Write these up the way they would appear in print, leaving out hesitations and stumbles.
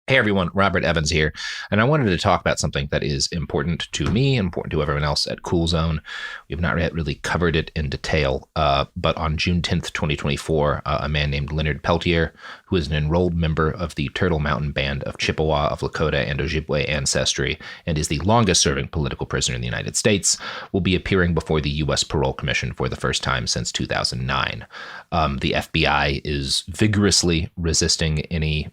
Hey everyone, Robert Evans here, and I wanted to talk about something that is important to me, important to everyone else at Cool Zone. We've not yet really covered it in detail, but on June 10th, 2024, a man named Leonard Peltier, who is an enrolled member of the Turtle Mountain Band of Chippewa of Lakota and Ojibwe ancestry, and is the longest-serving political prisoner in the United States, will be appearing before the U.S. Parole Commission for the first time since 2009. The FBI is vigorously resisting any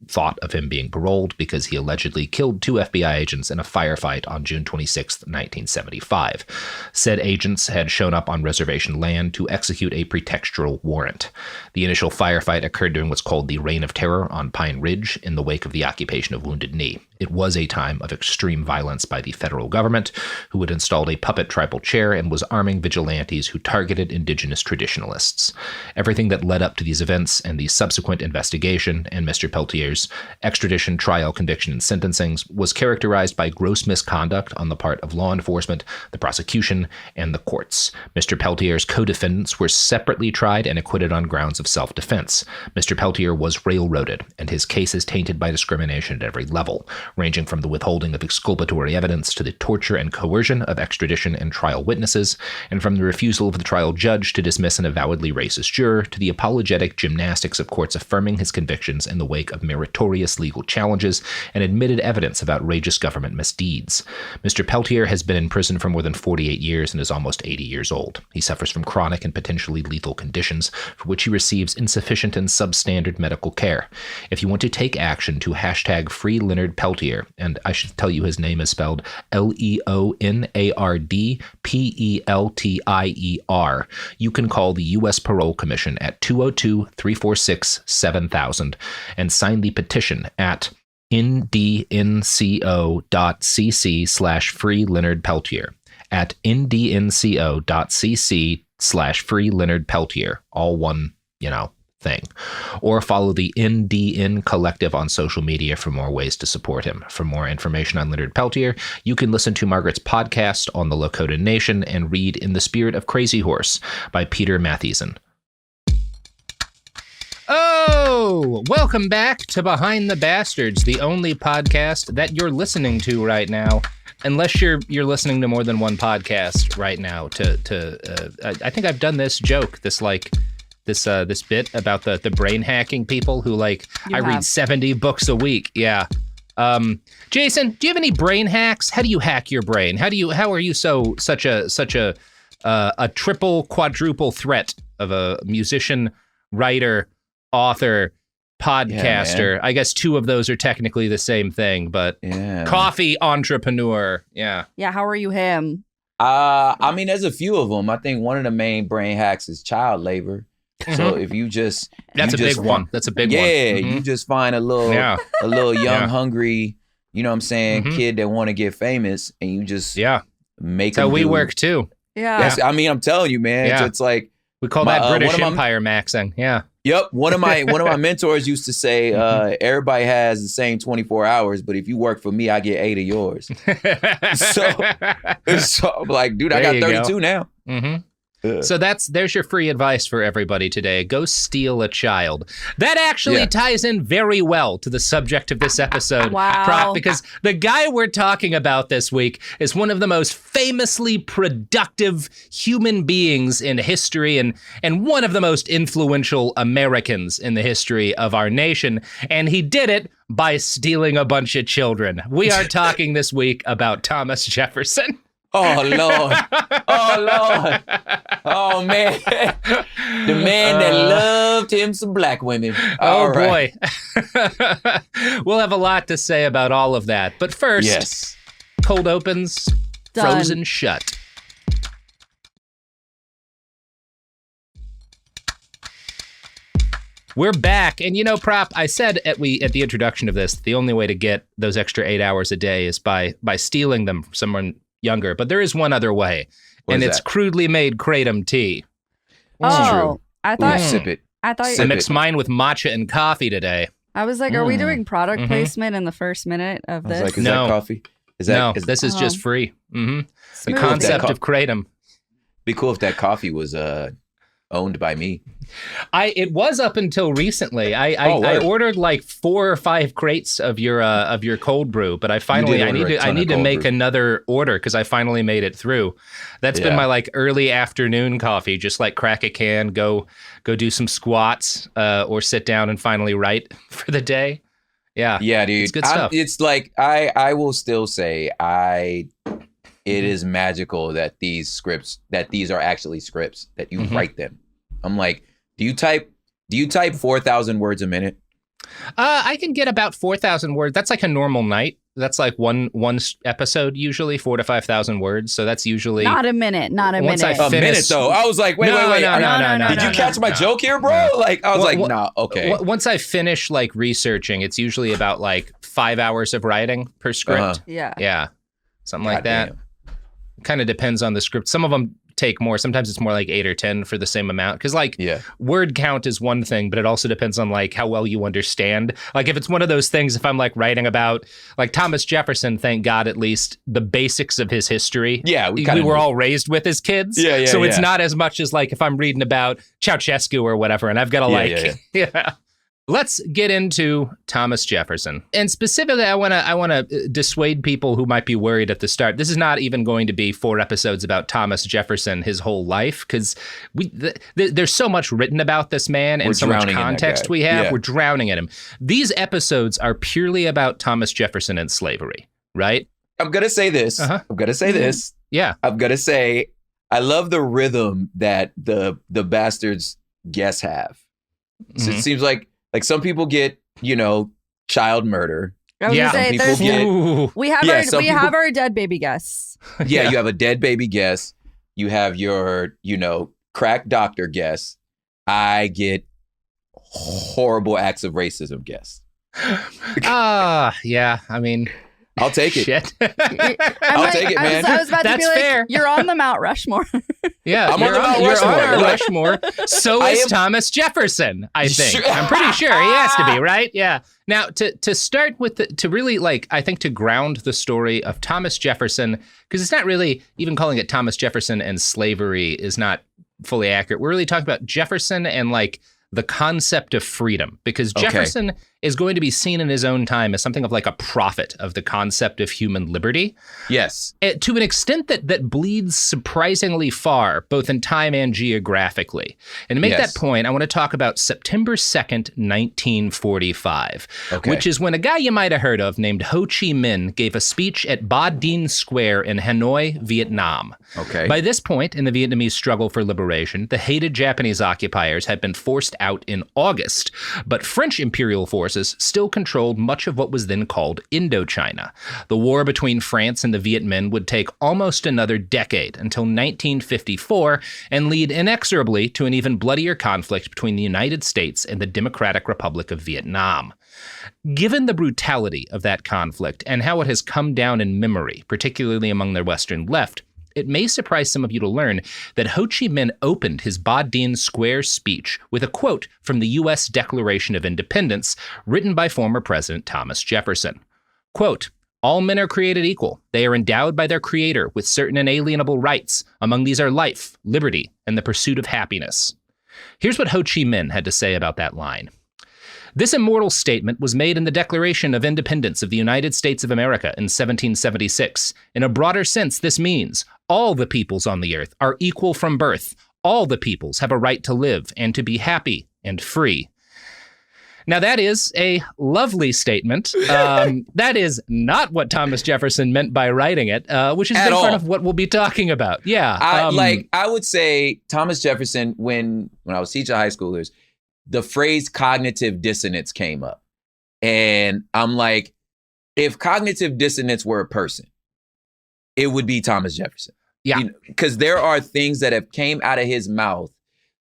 thought of him being paroled because he allegedly killed two FBI agents in a firefight on June 26, 1975. Said agents had shown up on reservation land to execute a pretextual warrant. The initial firefight occurred during what's called the Reign of Terror on Pine Ridge in the wake of the occupation of Wounded Knee. It was a time of extreme violence by the federal government, who had installed a puppet tribal chair and was arming vigilantes who targeted indigenous traditionalists. Everything that led up to these events and the subsequent investigation and Mr. Peltier's extradition, trial, conviction, and sentencing was characterized by gross misconduct on the part of law enforcement, the prosecution, and the courts. Mr. Peltier's co-defendants were separately tried and acquitted on grounds of self-defense. Mr. Peltier was railroaded, and his case is tainted by discrimination at every level, ranging from the withholding of exculpatory evidence to the torture and coercion of extradition and trial witnesses, and from the refusal of the trial judge to dismiss an avowedly racist juror to the apologetic gymnastics of courts affirming his convictions in the wake of meritorious legal challenges and admitted evidence of outrageous government misdeeds. Mr. Peltier has been in prison for more than 48 years and is almost 80 years old. He suffers from chronic and potentially lethal conditions for which he receives insufficient and substandard medical care. If you want to take action to hashtag free Leonard Peltier, and I should tell you his name is spelled LeonardPeltier, you can call the U.S. Parole Commission at 202-346-7000 and sign the petition at ndnco.cc/free Leonard Peltier, at ndnco.cc/free Leonard Peltier, all one, thing. Or follow the NDN Collective on social media for more ways to support him. For more information on Leonard Peltier, you can listen to Margaret's podcast on the Lakota Nation and read In the Spirit of Crazy Horse by Peter Mathieson. Oh, welcome back to Behind the Bastards, the only podcast that you're listening to right now. Unless you're listening to more than one podcast right now. I think I've done this joke, this bit about the brain hacking people who read 70 books a week. Yeah. Jason, do you have any brain hacks? How do you hack your brain? How are you such a triple, quadruple threat of a musician, writer, author, podcaster? Yeah, I guess two of those are technically the same thing, but coffee entrepreneur. Yeah. Yeah. How are you him? There's a few of them. I think one of the main brain hacks is child labor. So if you just that's a big one. That's a big one. Yeah, you just find a little young, hungry, kid that want to get famous, and you just make. That's how we work too. Yeah. I'm telling you, man. It's like we call that British Empire maxing. Yeah. Yep. One of my mentors used to say, everybody has the same 24 hours, but if you work for me, I get 8 of yours. so I'm like, dude, I got 32 now. Mm-hmm. So there's your free advice for everybody today. Go steal a child. That actually ties in very well to the subject of this episode. Wow. Because the guy we're talking about this week is one of the most famously productive human beings in history and one of the most influential Americans in the history of our nation. And he did it by stealing a bunch of children. We are talking this week about Thomas Jefferson. Oh, Lord. Oh, Lord. Oh, man. The man that loved him some black women. Boy. We'll have a lot to say about all of that. But first, cold opens, Done. Frozen shut. We're back. And Prop, I said at the introduction of this, the only way to get those extra 8 hours a day is by stealing them from someone younger, but there is one other way, and it's crudely made Kratom tea. True. I thought sip it. I mixed mine with matcha and coffee today. I was like, are we doing product placement in the first minute of this? I was like, is that coffee? This is just free. Mm-hmm. The concept of Kratom. Be cool if that coffee was owned by me. It was up until recently. I ordered like 4 or 5 crates of your cold brew, but I need to make another order because I finally made it through. That's been my like early afternoon coffee. Just like crack a can, go do some squats, or sit down and finally write for the day. Yeah, dude, it's good stuff. It's like I will still say it is magical that these are actually scripts, that you write them. I'm like, do you type 4,000 words a minute? I can get about 4,000 words. That's like a normal night. That's like one episode usually, 4,000 to 5,000 words. So that's usually not a minute. A minute though. I was like, wait. No. Did you catch my joke here, bro? Like I was nah. Okay. Once I finish like researching, it's usually about like 5 hours of writing per script. Yeah. Something like that. Kind of depends on the script. Some of them take more. Sometimes it's more like 8 or 10 for the same amount. Because like word count is one thing, but it also depends on like how well you understand. Like if it's one of those things, if I'm like writing about like Thomas Jefferson, thank God at least the basics of his history. Yeah, we were all raised with as kids. So it's not as much as like if I'm reading about Ceausescu or whatever, and I've got to Let's get into Thomas Jefferson. And specifically, I want to dissuade people who might be worried at the start. This is not even going to be 4 episodes about Thomas Jefferson, his whole life, because there's so much written about this man and so much context we have. Yeah. We're drowning in him. These episodes are purely about Thomas Jefferson and slavery, right? I'm going to say this. Yeah. I'm going to say, I love the rhythm that the bastards guests have. So it seems like some people get, child murder. I was gonna say, we have our dead baby guests. You have a dead baby guest. You have your, crack doctor guest. I get horrible acts of racism guests. I mean, I'll take it. Shit. I'll take it, man. I was about That's to be fair. You're on the Mount Rushmore. Yeah, I'm on the Mount Rushmore. You're on Rushmore. So is Thomas Jefferson, I think. Sure. I'm pretty sure he has to be, right? Yeah. Now, to start with, to really, I think to ground the story of Thomas Jefferson, because it's not really, even calling it Thomas Jefferson and slavery is not fully accurate. We're really talking about Jefferson and, the concept of freedom, because Jefferson is going to be seen in his own time as something of like a prophet of the concept of human liberty. Yes. To an extent that bleeds surprisingly far, both in time and geographically. And to make that point, I want to talk about September 2nd, 1945, which is when a guy you might have heard of named Ho Chi Minh gave a speech at Ba Dinh Square in Hanoi, Vietnam. By this point in the Vietnamese struggle for liberation, the hated Japanese occupiers had been forced out in August, but French imperial forces still controlled much of what was then called Indochina. The war between France and the Viet Minh would take almost another decade until 1954 and lead inexorably to an even bloodier conflict between the United States and the Democratic Republic of Vietnam. Given the brutality of that conflict and how it has come down in memory, particularly among the Western left, it may surprise some of you to learn that Ho Chi Minh opened his Ba Dinh Square speech with a quote from the U.S. Declaration of Independence written by former President Thomas Jefferson. Quote, "All men are created equal. They are endowed by their Creator with certain inalienable rights. Among these are life, liberty, and the pursuit of happiness." Here's what Ho Chi Minh had to say about that line. "This immortal statement was made in the Declaration of Independence of the United States of America in 1776. In a broader sense, this means all the peoples on the earth are equal from birth. All the peoples have a right to live and to be happy and free." Now, that is a lovely statement. That is not what Thomas Jefferson meant by writing it, which is a big part of what we'll be talking about. Yeah. I would say Thomas Jefferson, when I was teaching high schoolers, the phrase cognitive dissonance came up. And I'm like, if cognitive dissonance were a person, it would be Thomas Jefferson. Yeah. Because there are things that have came out of his mouth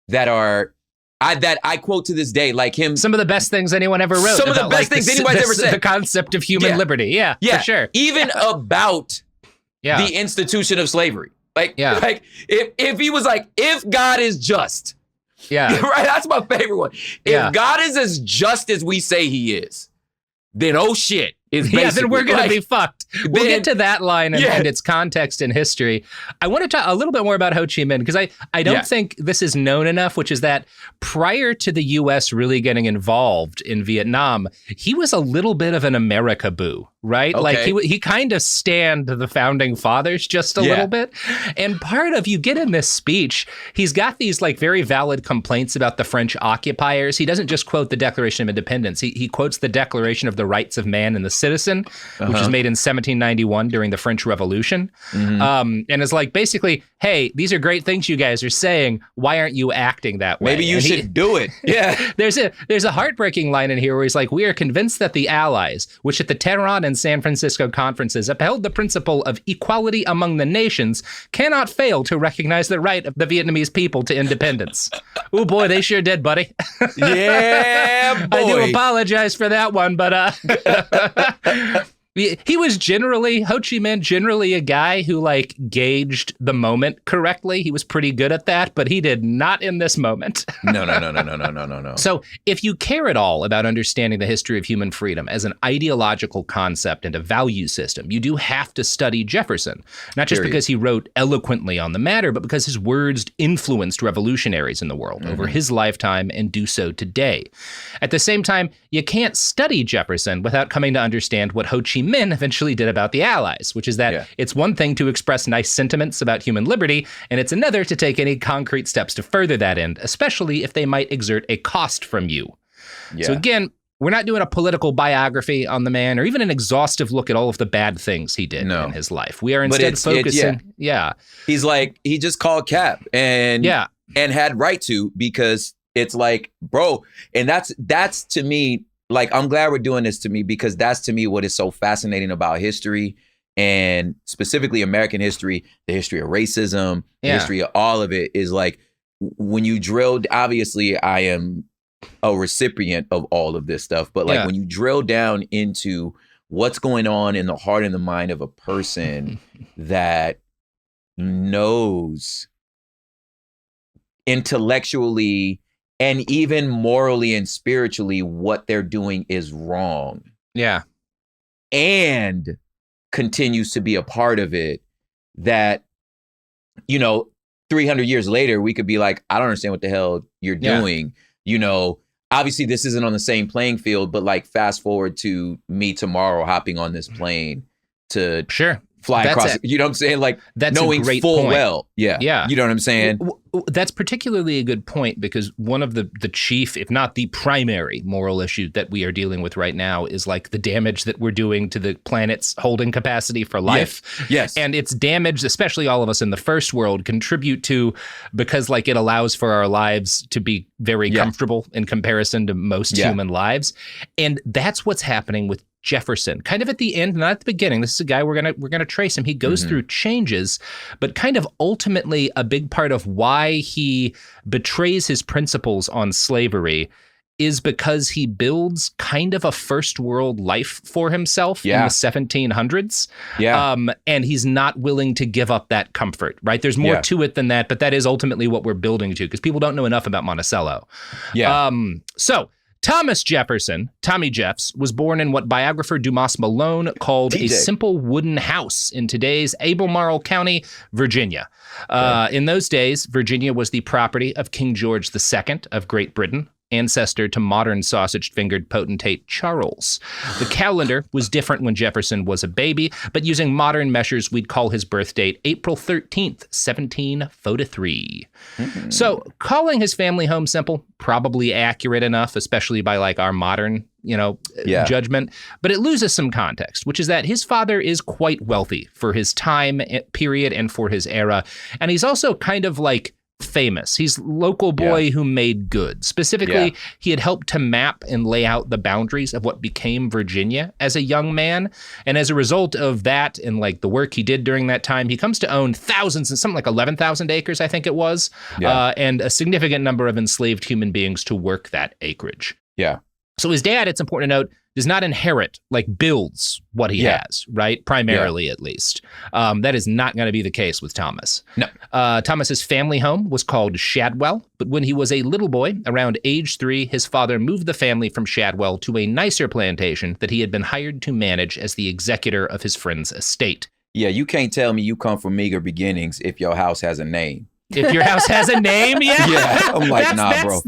that I quote to this day, like him. Some of the best things anyone ever wrote. Some of the best things anyone's ever said. The concept of human liberty. Yeah, for sure. Even about the institution of slavery. Like if he was like, if God is just. Yeah. Right. That's my favorite one. If God is as just as we say he is, then oh shit is basically. Yeah, then we're going to be fucked. We'll get to that line and its context in history. I want to talk a little bit more about Ho Chi Minh because I don't think this is known enough, which is that prior to the U.S. really getting involved in Vietnam, he was a little bit of an America-boo, right? Okay. Like he kind of stand the founding fathers just a little bit. And part of, you get in this speech, he's got these like very valid complaints about the French occupiers. He doesn't just quote the Declaration of Independence. He quotes the Declaration of the Rights of Man and the Citizen, which was made in 1791 during the French Revolution. And it's like, basically, hey, these are great things you guys are saying. Why aren't you acting that way? Maybe you should do it. Yeah. There's a heartbreaking line in here where he's like, we are convinced that the Allies, which at the Tehran and San Francisco conferences upheld the principle of equality among the nations, cannot fail to recognize the right of the Vietnamese people to independence. Oh boy, they sure did, buddy. Yeah, boy. I do apologize for that one, but he was generally, Ho Chi Minh, generally a guy who like gauged the moment correctly. He was pretty good at that, but he did not in this moment. No. So if you care at all about understanding the history of human freedom as an ideological concept and a value system, you do have to study Jefferson, not just because he wrote eloquently on the matter, but because his words influenced revolutionaries in the world over his lifetime and do so today. At the same time, you can't study Jefferson without coming to understand what Ho Chi Minh eventually did about the Allies, which is that it's one thing to express nice sentiments about human liberty, and it's another to take any concrete steps to further that end, especially if they might exert a cost from you. So again, we're not doing a political biography on the man or even an exhaustive look at all of the bad things he did in his life. We are instead focusing. He's like, he just called cap and had right to, because it's like, bro, and that's to me, like, I'm glad we're doing this, to me, because that's to me what is so fascinating about history, and specifically American history, the history of racism, the history of all of it, is like, when you drill, obviously I am a recipient of all of this stuff, but like when you drill down into what's going on in the heart and the mind of a person that knows intellectually and even morally and spiritually what they're doing is wrong. Yeah. And continues to be a part of it, that, 300 years later, we could be like, I don't understand what the hell you're doing. Obviously this isn't on the same playing field, but like fast forward to me tomorrow hopping on this plane to fly across. You know what I'm saying? Like, that's knowing a great full point. well. Yeah. You know what I'm saying? That's particularly a good point, because one of the chief, if not the primary moral issue that we are dealing with right now is like the damage that we're doing to the planet's holding capacity for life. Yes. And its damage, especially all of us in the first world, contribute to, because like it allows for our lives to be very comfortable in comparison to most human lives. And that's what's happening with Jefferson, kind of at the end, not at the beginning. This is a guy we're gonna trace him. He goes through changes, but kind of ultimately a big part of why he betrays his principles on slavery is because he builds kind of a first world life for himself in the 1700s. And he's not willing to give up that comfort, right? There's more to it than that, but that is ultimately what we're building to, because people don't know enough about Monticello. So Thomas Jefferson, Tommy Jeffs, was born in what biographer Dumas Malone called a simple wooden house in today's Albemarle County, Virginia. In those days, Virginia was the property of King George II of Great Britain, ancestor to modern sausage-fingered potentate Charles. The calendar was different when Jefferson was a baby, but using modern measures, we'd call his birth date April 13th, 1743. So calling his family home simple, probably accurate enough, especially by like our modern, judgment, but it loses some context, which is that his father is quite wealthy for his time period and for his era. And he's also kind of like famous. He's local boy who made good. Specifically, he had helped to map and lay out the boundaries of what became Virginia as a young man. And as a result of that and like the work he did during that time, he comes to own thousands and something like 11,000 acres, I think it was, and a significant number of enslaved human beings to work that acreage. So his dad, it's important to note, does not inherit, like builds what he has, right? Primarily, at least. That is not going to be the case with Thomas. No. Thomas's family home was called Shadwell, but when he was a little boy, around age 3, his father moved the family from Shadwell to a nicer plantation that he had been hired to manage as the executor of his friend's estate. Yeah, you can't tell me you come from meager beginnings if your house has a name. If your house has a name, yeah. I'm like, nah, bro.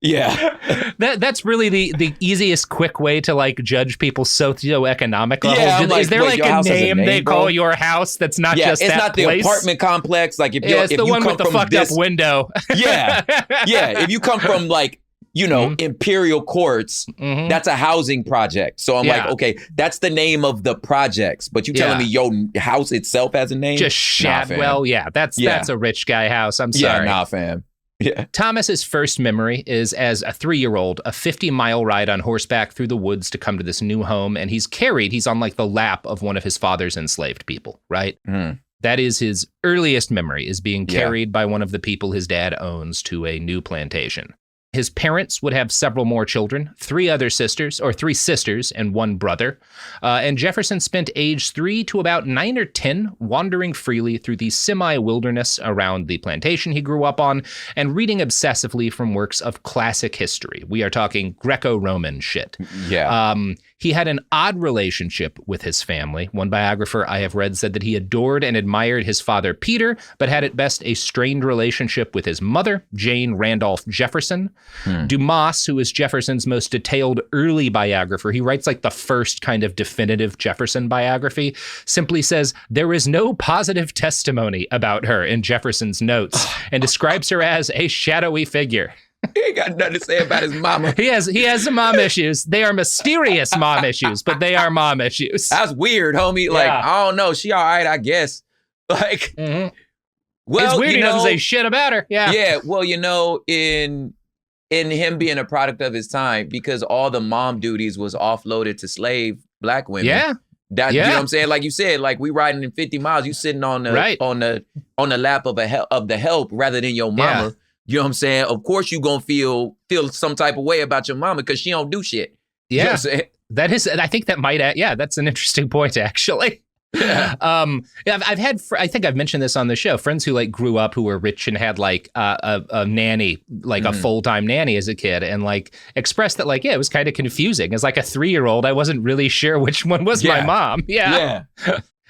Yeah. That's really the easiest quick way to like judge people's socioeconomic level. Yeah, Is there like a name they call your house that's not just that place? It's not the apartment complex. Like if it's the one with the fucked up window. Yeah. If you come from like, Imperial Courts, that's a housing project. So I'm like, okay, that's the name of the projects. But you telling me your house itself has a name? Just Shadwell. That's a rich guy house. I'm sorry. Yeah, nah, fam. Yeah. Thomas's first memory is as a 3-year-old, a 50-mile ride on horseback through the woods to come to this new home. And he's on like the lap of one of his father's enslaved people, right? That is his earliest memory, is being carried by one of the people his dad owns to a new plantation. His parents would have several more children, 3 sisters and 1 brother. And Jefferson spent age 3 to about 9 or 10 wandering freely through the semi-wilderness around the plantation he grew up on and reading obsessively from works of classic history. We are talking Greco-Roman shit. Yeah. He had an odd relationship with his family. One biographer I have read said that he adored and admired his father, Peter, but had at best a strained relationship with his mother, Jane Randolph Jefferson. Dumas, who is Jefferson's most detailed early biographer, he writes like the first kind of definitive Jefferson biography, simply says there is no positive testimony about her in Jefferson's notes and describes her as a shadowy figure. He ain't got nothing to say about his mama. He has some mom issues. They are mysterious mom issues, but they are mom issues. That's weird, homie. Like, I don't know. She all right, I guess. Like, well, it's weird he doesn't say shit about her. Yeah. Yeah. Well, in him being a product of his time, because all the mom duties was offloaded to slave black women. Yeah. You know what I'm saying? Like you said, like we riding in 50 miles, you sitting on the lap of the help rather than your mama. Yeah. You know what I'm saying? Of course you gonna feel some type of way about your mama because she don't do shit. Yeah. You know what I'm saying? That is, I think that might, that's an interesting point actually. Yeah. I've had, I think I've mentioned this on the show, friends who like grew up who were rich and had like a nanny, like a full-time nanny as a kid, and like expressed that like, it was kind of confusing. As like a 3-year-old, I wasn't really sure which one was my mom. Yeah.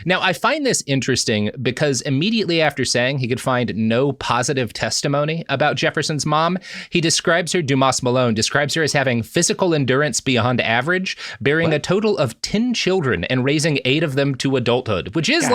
Now, I find this interesting because immediately after saying he could find no positive testimony about Jefferson's mom, he describes her, Dumas Malone describes her as having physical endurance beyond average, bearing a total of 10 children and raising 8 of them to adulthood, which is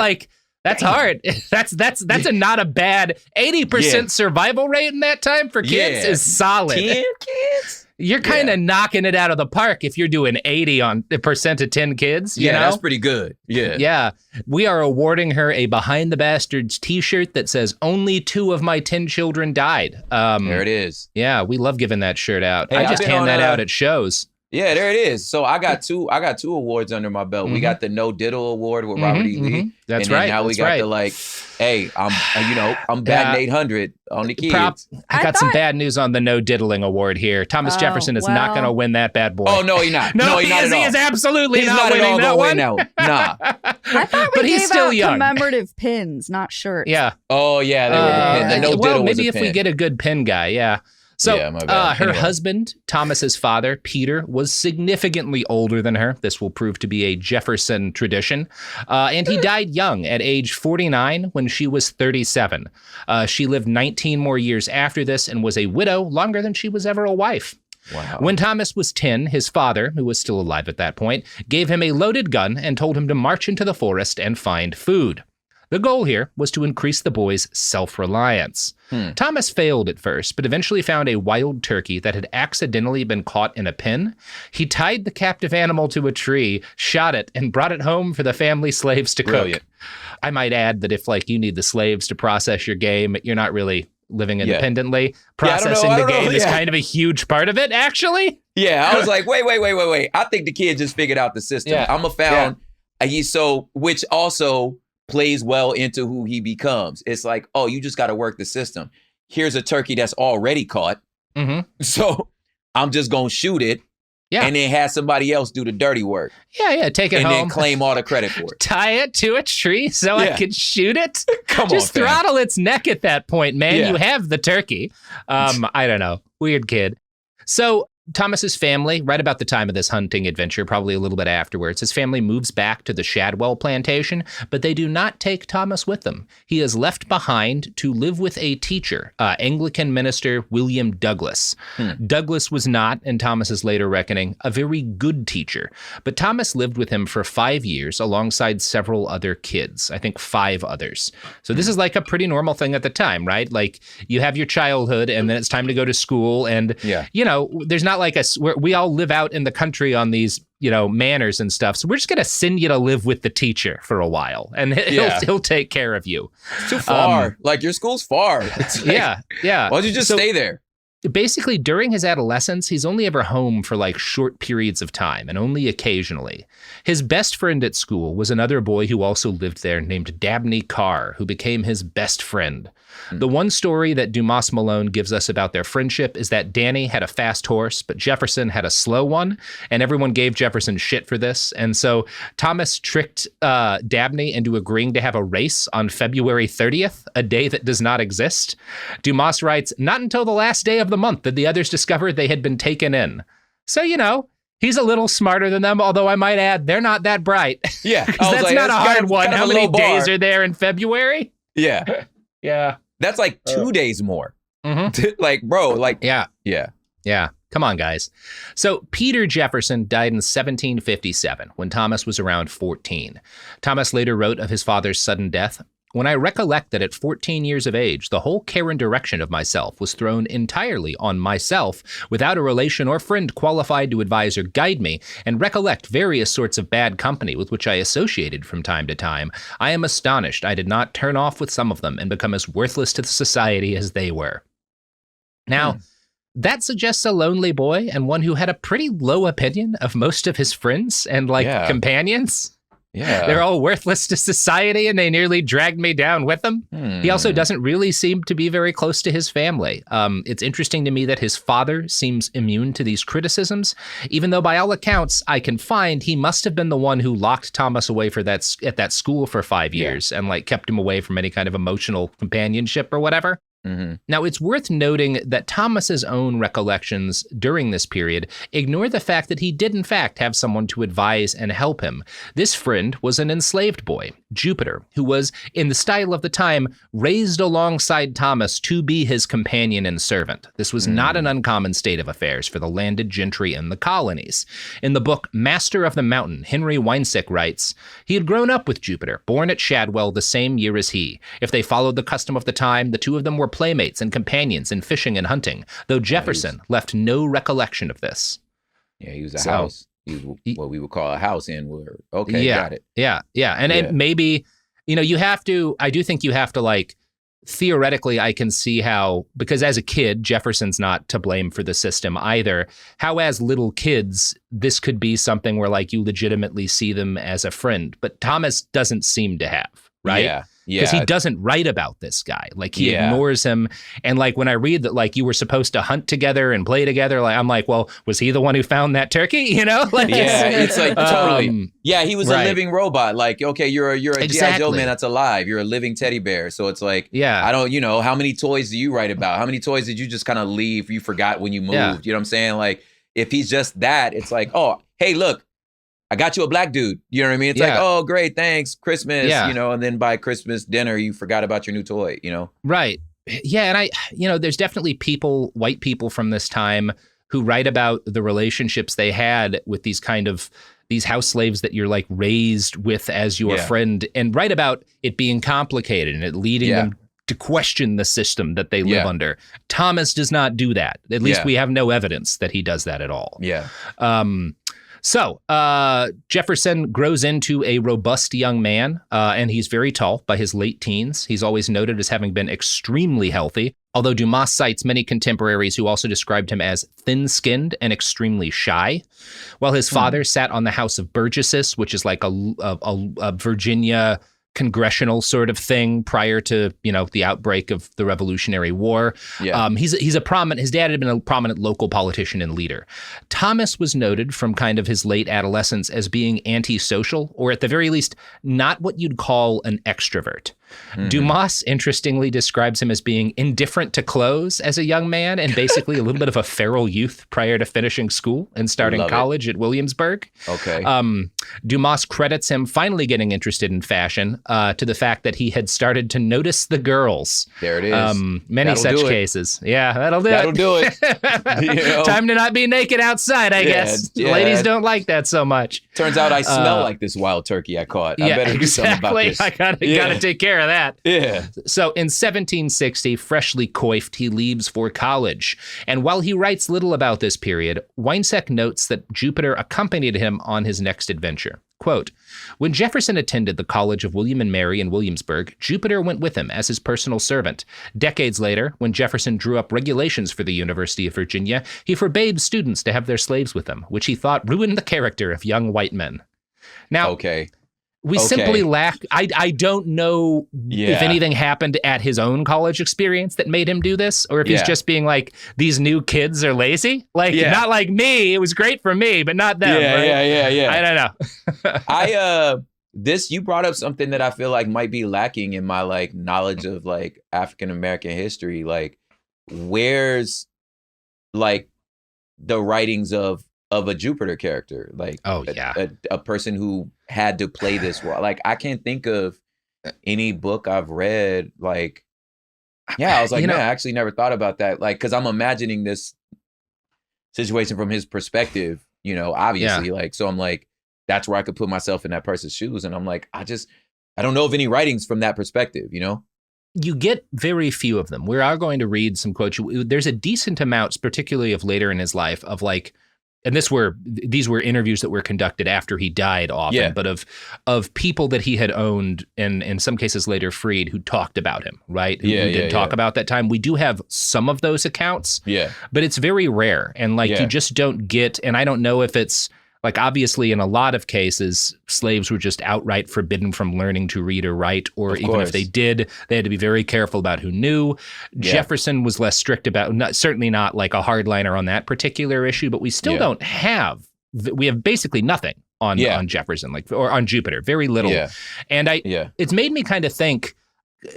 that's hard. That's not a bad 80% survival rate in that time for kids is solid. 10 kids? You're kind of knocking it out of the park if you're doing 80% of 10 kids. You know? That's pretty good. Yeah. Yeah. We are awarding her a Behind the Bastards t-shirt that says only 2 of my 10 children died. There it is. Yeah, we love giving that shirt out. Hey, I just hand that out at shows. Yeah, there it is. So I got two awards under my belt. We got the No Diddle Award with Robert E. Lee. That's right. Now we got the like, hey, I'm batting 800 on the kids. I got some bad news on the No Diddling Award here. Thomas Jefferson is not going to win that bad boy. Oh, no, he's not. No, he is absolutely not winning that one. Nah. I thought we gave out commemorative pins, not shirts. Yeah. Oh, yeah. The No Diddle was a maybe if we get a good pin guy, yeah. So her husband, Thomas's father, Peter, was significantly older than her. This will prove to be a Jefferson tradition. And he died young at age 49 when she was 37. She lived 19 more years after this and was a widow longer than she was ever a wife. Wow. When Thomas was 10, his father, who was still alive at that point, gave him a loaded gun and told him to march into the forest and find food. The goal here was to increase the boy's self-reliance. Thomas failed at first, but eventually found a wild turkey that had accidentally been caught in a pen. He tied the captive animal to a tree, shot it, and brought it home for the family slaves to cook. I might add that if you need the slaves to process your game, you're not really living independently. Processing the game is kind of a huge part of it, actually. Yeah, I was like, wait. I think the kid just figured out the system. Which also plays well into who he becomes. It's like, oh, you just got to work the system. Here's a turkey that's already caught. So I'm just going to shoot it Yeah. And then have somebody else do the dirty work. Yeah. Take it home. And then claim all the credit for it. Tie it to a tree so I could shoot it. Just fam. throttle its neck at that point, man. Yeah. You have the turkey. I don't know. Weird kid. So Thomas's family, right about the time of this hunting adventure, probably a little bit afterwards, his family moves back to the Shadwell plantation, but they do not take Thomas with them. He is left behind to live with a teacher, Anglican minister William Douglas. Douglas was not, in Thomas's later reckoning, a very good teacher, but Thomas lived with him for 5 years alongside several other kids, I think 5 others. So this is like a pretty normal thing at the time, right? Like you have your childhood and then it's time to go to school and, you know, there's not like we all live out in the country on these, you know, manors and stuff. So we're just going to send you to live with the teacher for a while and he'll take care of you. It's too far. Like your school's far. It's like, yeah. Why don't you just stay there? Basically, during his adolescence, he's only ever home for like short periods of time and only occasionally. His best friend at school was another boy who also lived there named Dabney Carr, who became his best friend. The one story that Dumas Malone gives us about their friendship is that Danny had a fast horse, but Jefferson had a slow one, and everyone gave Jefferson shit for this. And so Thomas tricked Dabney into agreeing to have a race on February 30th, a day that does not exist. Dumas writes, not until the last day of the month did the others discover they had been taken in. So, you know, he's a little smarter than them, although I might add, they're not that bright. Yeah. That's like, not a hard one. How many days are there in February? Yeah. Yeah. That's like 2 days more. Like, bro, like. Yeah. Come on, guys. So Peter Jefferson died in 1757 when Thomas was around 14. Thomas later wrote of his father's sudden death, "When I recollect that at 14 years of age, the whole care and direction of myself was thrown entirely on myself, without a relation or friend qualified to advise or guide me, and recollect various sorts of bad company with which I associated from time to time, I am astonished I did not turn off with some of them and become as worthless to the society as they were." Now, that suggests a lonely boy and one who had a pretty low opinion of most of his friends and companions. Yeah. They're all worthless to society and they nearly dragged me down with them. He also doesn't really seem to be very close to his family. It's interesting to me that his father seems immune to these criticisms, even though by all accounts I can find he must have been the one who locked Thomas away at that school for 5 years and like kept him away from any kind of emotional companionship or whatever. Now, it's worth noting that Thomas's own recollections during this period ignore the fact that he did in fact have someone to advise and help him. This friend was an enslaved boy, Jupiter, who was, in the style of the time, raised alongside Thomas to be his companion and servant. This was not an uncommon state of affairs for the landed gentry in the colonies. In the book Master of the Mountain, Henry Weinsick writes, "He had grown up with Jupiter, born at Shadwell the same year as he. If they followed the custom of the time, the two of them were playmates and companions in fishing and hunting, though Jefferson left no recollection of this." Yeah, he was a house. He was what we would call a house in where, okay, got it. Yeah. And maybe, you know, I do think you have to like, theoretically, I can see how, because as a kid, Jefferson's not to blame for the system either, how as little kids, this could be something where like you legitimately see them as a friend, but Thomas doesn't seem to have, right? Yeah. Because he doesn't write about this guy. Like he ignores him. And like when I read that like you were supposed to hunt together and play together, like I'm like, well, was he the one who found that turkey? You know? Like, it's like totally. Yeah, he was a living robot. Like, okay, you're a G.I. Joe man that's alive. You're a living teddy bear. So it's like, I don't, you know, how many toys do you write about? How many toys did you just kind of leave? You forgot when you moved. Yeah. You know what I'm saying? Like if he's just that, it's like, oh, hey, look, I got you a black dude. You know what I mean? It's like, oh, great, thanks, Christmas, you know, and then by Christmas dinner, you forgot about your new toy, you know? Right. Yeah. And there's definitely white people from this time who write about the relationships they had with these house slaves that you're like raised with as your friend, and write about it being complicated and it leading them to question the system that they live under. Thomas does not do that. At least we have no evidence that he does that at all. Yeah. So Jefferson grows into a robust young man, and he's very tall by his late teens. He's always noted as having been extremely healthy, although Dumas cites many contemporaries who also described him as thin-skinned and extremely shy. While his father sat on the House of Burgesses, which is like a Virginia congressional sort of thing prior to, the outbreak of the Revolutionary War. Yeah. He's a prominent, his dad had been a prominent local politician and leader. Thomas was noted from kind of his late adolescence as being antisocial, or at the very least, not what you'd call an extrovert. Dumas, interestingly, describes him as being indifferent to clothes as a young man and basically a little bit of a feral youth prior to finishing school and starting college at Williamsburg. Okay. Dumas credits him finally getting interested in fashion to the fact that he had started to notice the girls. There it is. Many such cases. Yeah, that'll do it. Time to not be naked outside, I guess. Yeah. Ladies don't like that so much. Turns out I smell like this wild turkey I caught. I better do something about this. I gotta take care of that. Yeah. So in 1760, freshly coiffed, he leaves for college. And while he writes little about this period, Winesek notes that Jupiter accompanied him on his next adventure. Quote, when Jefferson attended the College of William and Mary in Williamsburg, Jupiter went with him as his personal servant. Decades later, when Jefferson drew up regulations for the University of Virginia, he forbade students to have their slaves with them, which he thought ruined the character of young white men. Now, we simply lack, I don't know if anything happened at his own college experience that made him do this, or if he's just being like, these new kids are lazy. Not like me. It was great for me, but not them. Yeah. I don't know. You brought up something that I feel like might be lacking in my knowledge of African-American history. Where's the writings of a Jupiter character, a person who had to play this role. I can't think of any book I've read. I was like, man, I actually never thought about that. Because I'm imagining this situation from his perspective, obviously. So I'm like, that's where I could put myself in that person's shoes. And I'm like, I don't know of any writings from that perspective, You get very few of them. We are going to read some quotes. There's a decent amount, particularly of later in his life, of and these were interviews that were conducted after he died often, but of people that he had owned and in some cases later freed who talked about him, right? Who did talk about that time. We do have some of those accounts, but it's very rare. And you just don't get, and I don't know if it's obviously in a lot of cases, slaves were just outright forbidden from learning to read or write, or even if they did, they had to be very careful about who knew. Jefferson was less strict about, certainly not like a hardliner on that particular issue, but we still don't have, we have basically nothing on Jefferson, or on Jupiter, very little. And it's made me kind of think,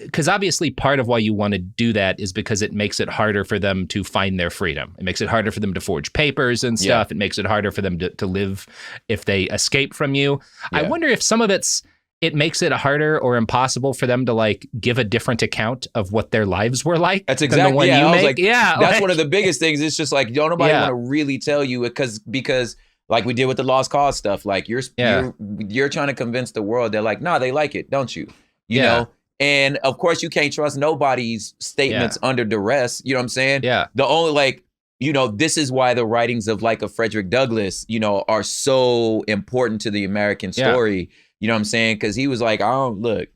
because obviously part of why you want to do that is because it makes it harder for them to find their freedom. It makes it harder for them to forge papers and stuff. It makes it harder for them to live if they escape from you. I wonder if some of it makes it harder or impossible for them to give a different account of what their lives were like. That's exactly what you make. That's one of the biggest things. It's just don't nobody want to really tell you because like we did with the lost cause stuff, you're trying to convince the world. They're like, no, they like it, don't you? You know? And of course, you can't trust nobody's statements under duress. You know what I'm saying? Yeah. The only this is why the writings of a Frederick Douglass, are so important to the American story. You know what I'm saying? Because he was like, look,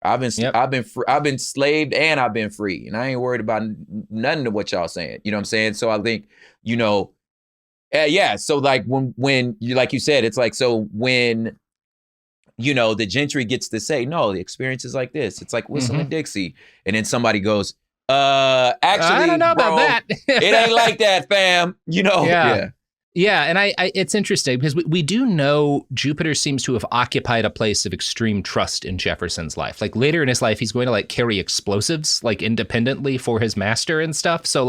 I've been slaved and I've been free, and I ain't worried about nothing of what y'all saying. You know what I'm saying? So I think, So when you you said, it's so when. The gentry gets to say, no, the experience is like this. It's like whistling Dixie. And then somebody goes, actually, I don't know about that. It ain't like that, fam. Yeah, and I it's interesting because we do know Jupiter seems to have occupied a place of extreme trust in Jefferson's life. Later in his life, he's going to carry explosives independently for his master and stuff. So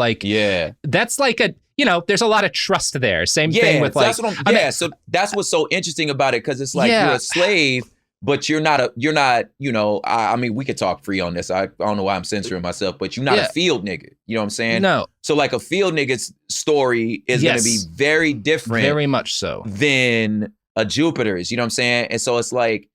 that's there's a lot of trust there. Same thing with so that's what's so interesting about it, because it's you're a slave, but you're not, I mean, we could talk free on this. I don't know why I'm censoring myself, but you're not a field nigga. You know what I'm saying? No. So a field nigga's story is going to be very different. Very much so. Than a Jupiter's, you know what I'm saying? And so it's I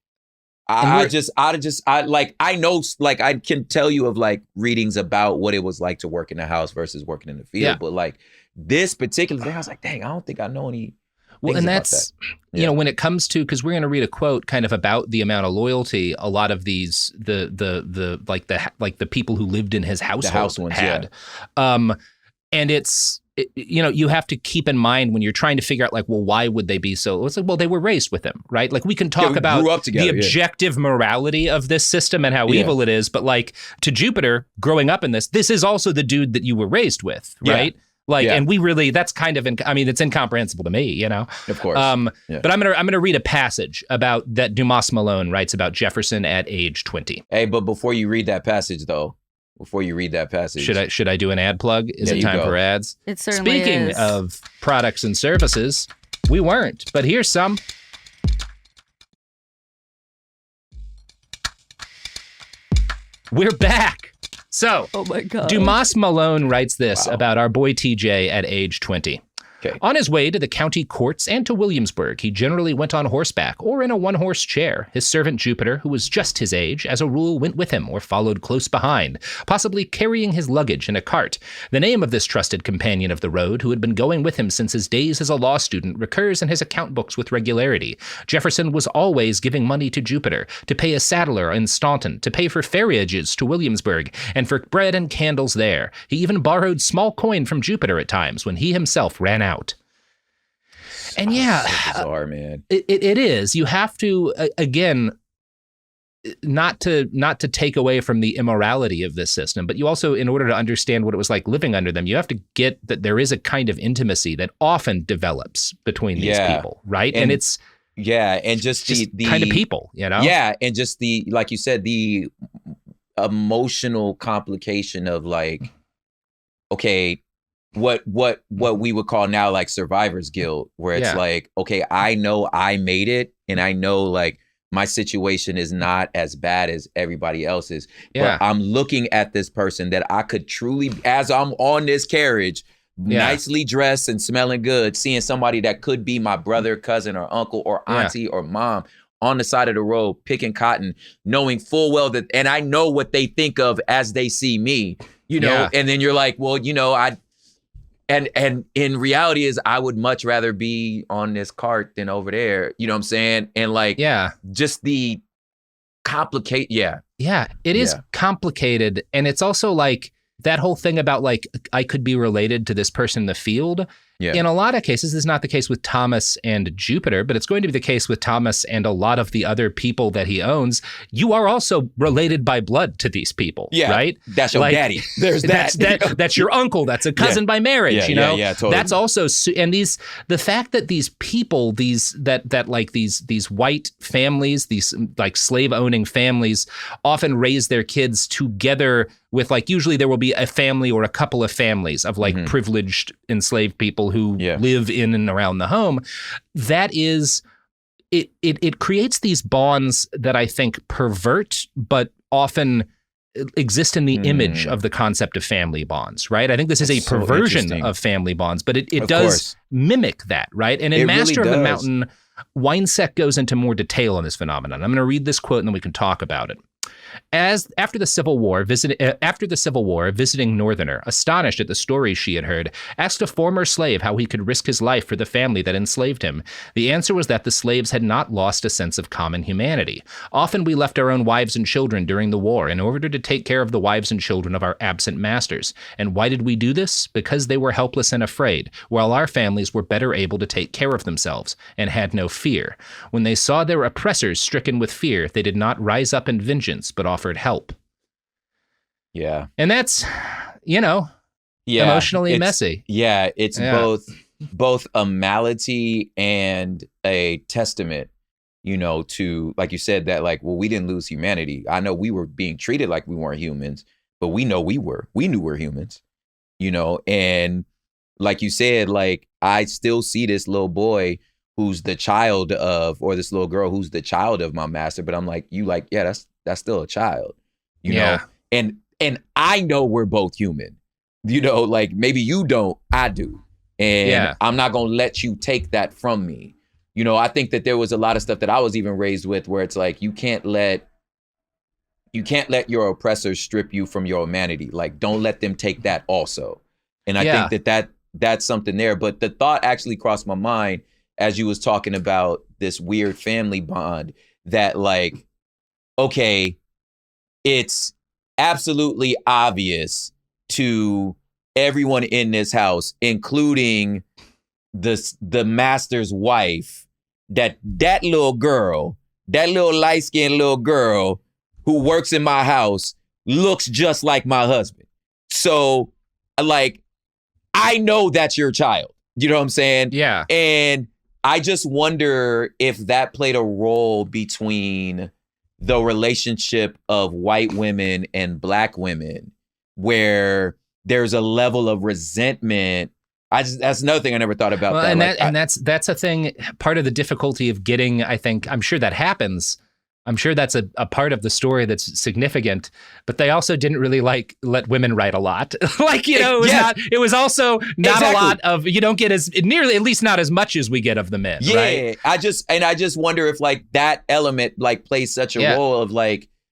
know, I can tell you of readings about what it was like to work in the house versus working in the field. But this particular thing, I was like, dang, I don't think I know any. Well, and that's, when it comes to, because we're going to read a quote kind of about the amount of loyalty a lot of these, the people who lived in his household had. And it's you have to keep in mind when you're trying to figure out like, well, why would they be so? It's like, well, they were raised with him, right? Like we can talk about grew up together, the objective morality of this system and how evil it is, but like to Jupiter, growing up in this is also the dude that you were raised with, right? Like, and we really, that's kind of, it's incomprehensible to me, Of course. But I'm gonna read a passage about that Dumas Malone writes about Jefferson at age 20. Hey, but before you read that passage, should I do an ad plug? Is it time for ads? It certainly Speaking is. of products and services, we weren't, but here's some. We're back. So, oh my God. Dumas Malone writes this about our boy TJ at age 20. Okay. On his way to the county courts and to Williamsburg, he generally went on horseback or in a one-horse chair. His servant Jupiter, who was just his age, as a rule went with him or followed close behind, possibly carrying his luggage in a cart. The name of this trusted companion of the road, who had been going with him since his days as a law student, recurs in his account books with regularity. Jefferson was always giving money to Jupiter, to pay a saddler in Staunton, to pay for ferriages to Williamsburg, and for bread and candles there. He even borrowed small coin from Jupiter at times when he himself ran out. And so bizarre, man. It is. You have to, again, not to take away from the immorality of this system, but you also, in order to understand what it was like living under them, you have to get that there is a kind of intimacy that often develops between these people, right? And it's and just the kind of people, Yeah, and just the, like you said, the emotional complication of like, okay, what we would call now like survivor's guilt, where it's like, okay, I know I made it, and I know like my situation is not as bad as everybody else's, but I'm looking at this person that I could truly, as I'm on this carriage, nicely dressed and smelling good, seeing somebody that could be my brother, cousin, or uncle, or auntie, or mom on the side of the road picking cotton, knowing full well that, and I know what they think of as they see me, and then you're like, well, And in reality is I would much rather be on this cart than over there. You know what I'm saying? And like, just the complicate. Yeah, it is complicated. And it's also like that whole thing about like, I could be related to this person in the field. Yeah. In a lot of cases, this is not the case with Thomas and Jupiter, but it's going to be the case with Thomas and a lot of the other people that he owns. You are also related by blood to these people, right? That's your daddy. There's that. That's your uncle. That's a cousin by marriage. Yeah, totally. That's also, and the fact that these people, these white families, these like slave owning families, often raise their kids together with like, usually there will be a family or a couple of families of like privileged enslaved people who live in and around the home. That is, it creates these bonds that I think pervert, but often exist in the image of the concept of family bonds, right? I think this is a perversion of family bonds, but it does mimic that, right? And in Master of the Mountain, Winesek goes into more detail on this phenomenon. I'm going to read this quote and then we can talk about it. After the Civil War, a visiting Northerner, astonished at the stories she had heard, asked a former slave how he could risk his life for the family that enslaved him. The answer was that the slaves had not lost a sense of common humanity. Often we left our own wives and children during the war in order to take care of the wives and children of our absent masters. And why did we do this? Because they were helpless and afraid, while our families were better able to take care of themselves and had no fear. When they saw their oppressors stricken with fear, they did not rise up in vengeance, but offered help. Yeah. And that's, emotionally messy. Yeah, it's both a malady and a testament, to, like you said, that like, well, we didn't lose humanity. I know we were being treated like we weren't humans, but we know we knew we're humans, and like you said, like, I still see this little boy who's the child of, or this little girl who's the child of my master, but I'm like, that's still a child, know? And I know we're both human, like maybe you don't, I do. And I'm not going to let you take that from me. I think that there was a lot of stuff that I was even raised with where it's like, you can't let your oppressors strip you from your humanity. Like, don't let them take that also. And I think that's something there. But the thought actually crossed my mind as you was talking about this weird family bond that like, okay, it's absolutely obvious to everyone in this house, including the master's wife, that little girl, that little light-skinned little girl who works in my house looks just like my husband. So, like, I know that's your child. You know what I'm saying? Yeah. And I just wonder if that played a role between the relationship of white women and black women, where there's a level of resentment. That's another thing I never thought about. Well, that's a thing. Part of the difficulty of getting, I'm sure that happens. I'm sure that's a part of the story that's significant, but they also didn't really let women write a lot. It was also not a lot of, you don't get at least not as much as we get of the men. Yeah. Right? I just wonder if that element plays such a role of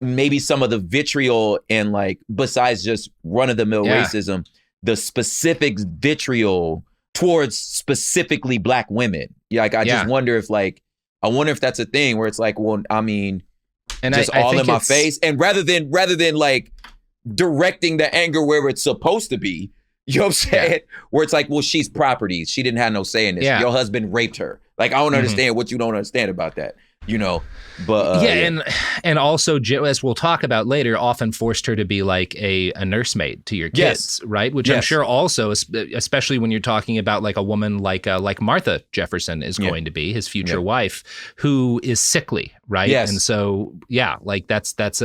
maybe some of the vitriol and besides just run of the mill racism, the specific vitriol towards specifically black women. Just wonder if I wonder if that's a thing where it's well, I mean, and just all in my face. And rather than directing the anger where it's supposed to be, you know what I'm saying? Yeah. Where it's well, she's property. She didn't have no say in this. Yeah. Your husband raped her. I don't understand what you don't understand about that. But and also, as we'll talk about later, often forced her to be a nursemaid to your kids, right? Which I'm sure also, especially when you're talking about a woman like Martha Jefferson is going to be his future wife, who is sickly, right? Yes. And so that's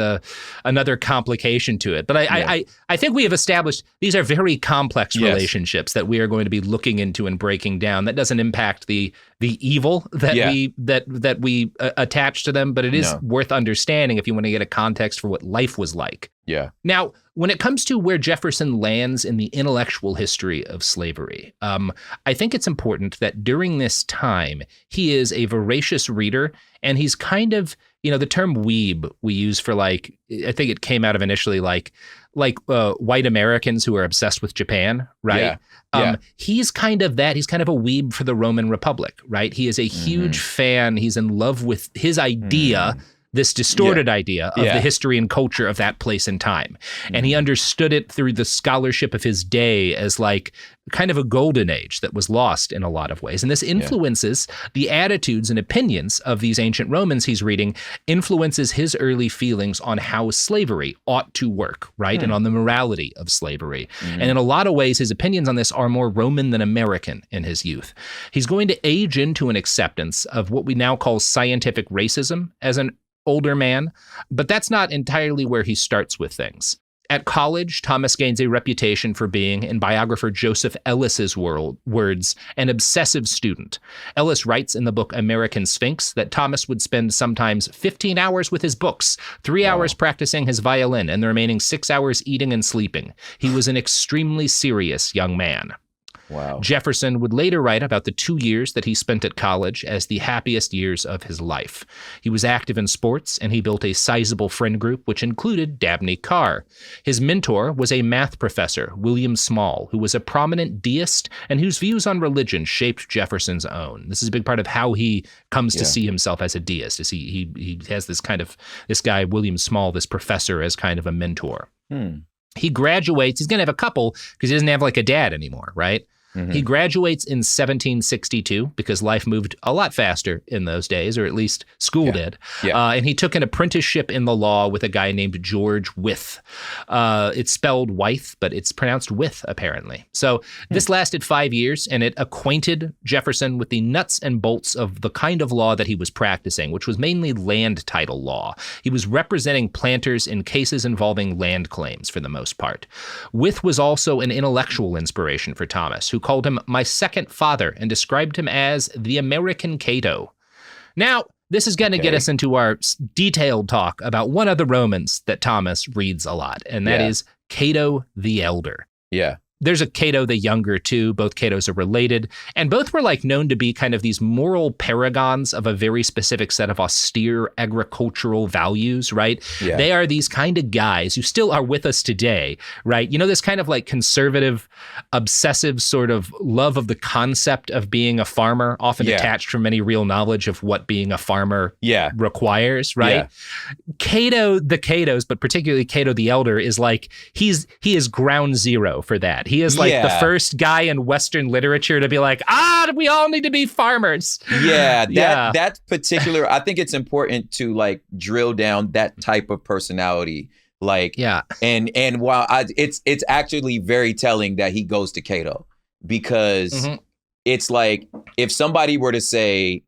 another complication to it. But I think we have established these are very complex relationships that we are going to be looking into and breaking down. That doesn't impact the evil that we attach to them, but it is worth understanding if you want to get a context for what life was like. Yeah. Now, when it comes to where Jefferson lands in the intellectual history of slavery, I think it's important that during this time, he is a voracious reader, and he's kind of, the term weeb we use for I think it came out of initially white Americans who are obsessed with Japan, right? Yeah. He's kind of that. He's kind of a weeb for the Roman Republic, right? He is a huge fan. He's in love with his idea, this distorted idea of the history and culture of that place and time. And he understood it through the scholarship of his day as kind of a golden age that was lost in a lot of ways. And this influences the attitudes and opinions of these ancient Romans he's reading, influences his early feelings on how slavery ought to work, right? And on the morality of slavery. And in a lot of ways, his opinions on this are more Roman than American in his youth. He's going to age into an acceptance of what we now call scientific racism as an older man, but that's not entirely where he starts with things. At college, Thomas gains a reputation for being, in biographer Joseph Ellis's words, an obsessive student. Ellis writes in the book American Sphinx that Thomas would spend sometimes 15 hours with his books, 3 hours practicing his violin, and the remaining 6 hours eating and sleeping. He was an extremely serious young man. Wow. Jefferson would later write about the 2 years that he spent at college as the happiest years of his life. He was active in sports, and he built a sizable friend group, which included Dabney Carr. His mentor was a math professor, William Small, who was a prominent deist and whose views on religion shaped Jefferson's own. This is a big part of how he comes to see himself as a deist, is he has this guy, William Small, this professor, as kind of a mentor. He graduates, he's going to have a couple because he doesn't have a dad anymore, right? He graduates in 1762 because life moved a lot faster in those days, or at least school did. Yeah. And he took an apprenticeship in the law with a guy named George Wythe. It's spelled Wythe, but it's pronounced Wythe, apparently. So this lasted 5 years, and it acquainted Jefferson with the nuts and bolts of the kind of law that he was practicing, which was mainly land title law. He was representing planters in cases involving land claims for the most part. Wythe was also an intellectual inspiration for Thomas, who called him my second father and described him as the American Cato. Now, this is going to get us into our detailed talk about one of the Romans that Thomas reads a lot, and that is Cato the Elder. Yeah. There's a Cato the Younger, too. Both Catos are related. And both were known to be kind of these moral paragons of a very specific set of austere agricultural values, right? Yeah. They are these kind of guys who still are with us today, right? This kind of conservative, obsessive sort of love of the concept of being a farmer, often detached from any real knowledge of what being a farmer requires, right? Yeah. Cato, the Catos, but particularly Cato the Elder, is he is ground zero for that. that. He is like the first guy in Western literature to be like, we all need to be farmers. Yeah, that particular, I think it's important to like drill down that type of personality. Like, and while it's actually very telling that he goes to Cato, because it's like, if somebody were to say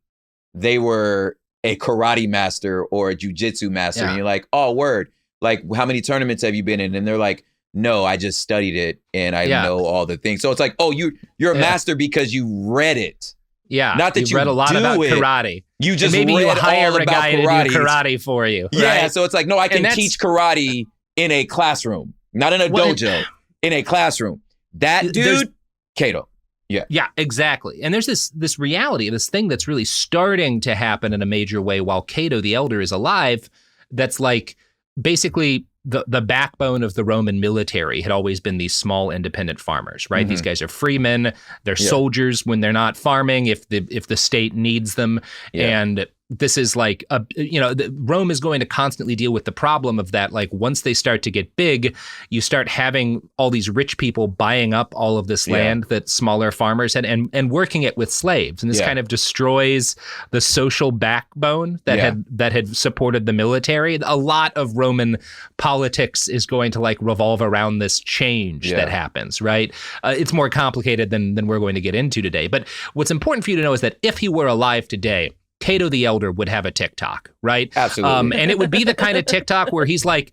they were a karate master or a jujitsu master, and you're like, oh, word, like, how many tournaments have you been in? And they're like, no, I just studied it and I know all the things. So it's like, oh, you're a master because you read it. Yeah, not that you read a lot about it. Karate. You just and maybe read you hire all a about guy karate. to do karate for you. Yeah, right? so it's like, no, I can teach karate in a classroom, not in a dojo, in a classroom. That dude, Cato. Yeah, exactly. And there's this reality, this thing that's really starting to happen in a major way while Cato the Elder is alive. That's like basically the backbone of the Roman military had always been these small independent farmers, right? These guys are freemen. They're soldiers when they're not farming, if the state needs them. And this is like, Rome is going to constantly deal with the problem of that. Like, once they start to get big, you start having all these rich people buying up all of this land that smaller farmers had and working it with slaves. And this kind of destroys the social backbone that had supported the military. A lot of Roman politics is going to like revolve around this change that happens, right? It's more complicated than we're going to get into today. But what's important for you to know is that if he were alive today, Cato the Elder would have a TikTok, right? Absolutely. And it would be the kind of TikTok where he's like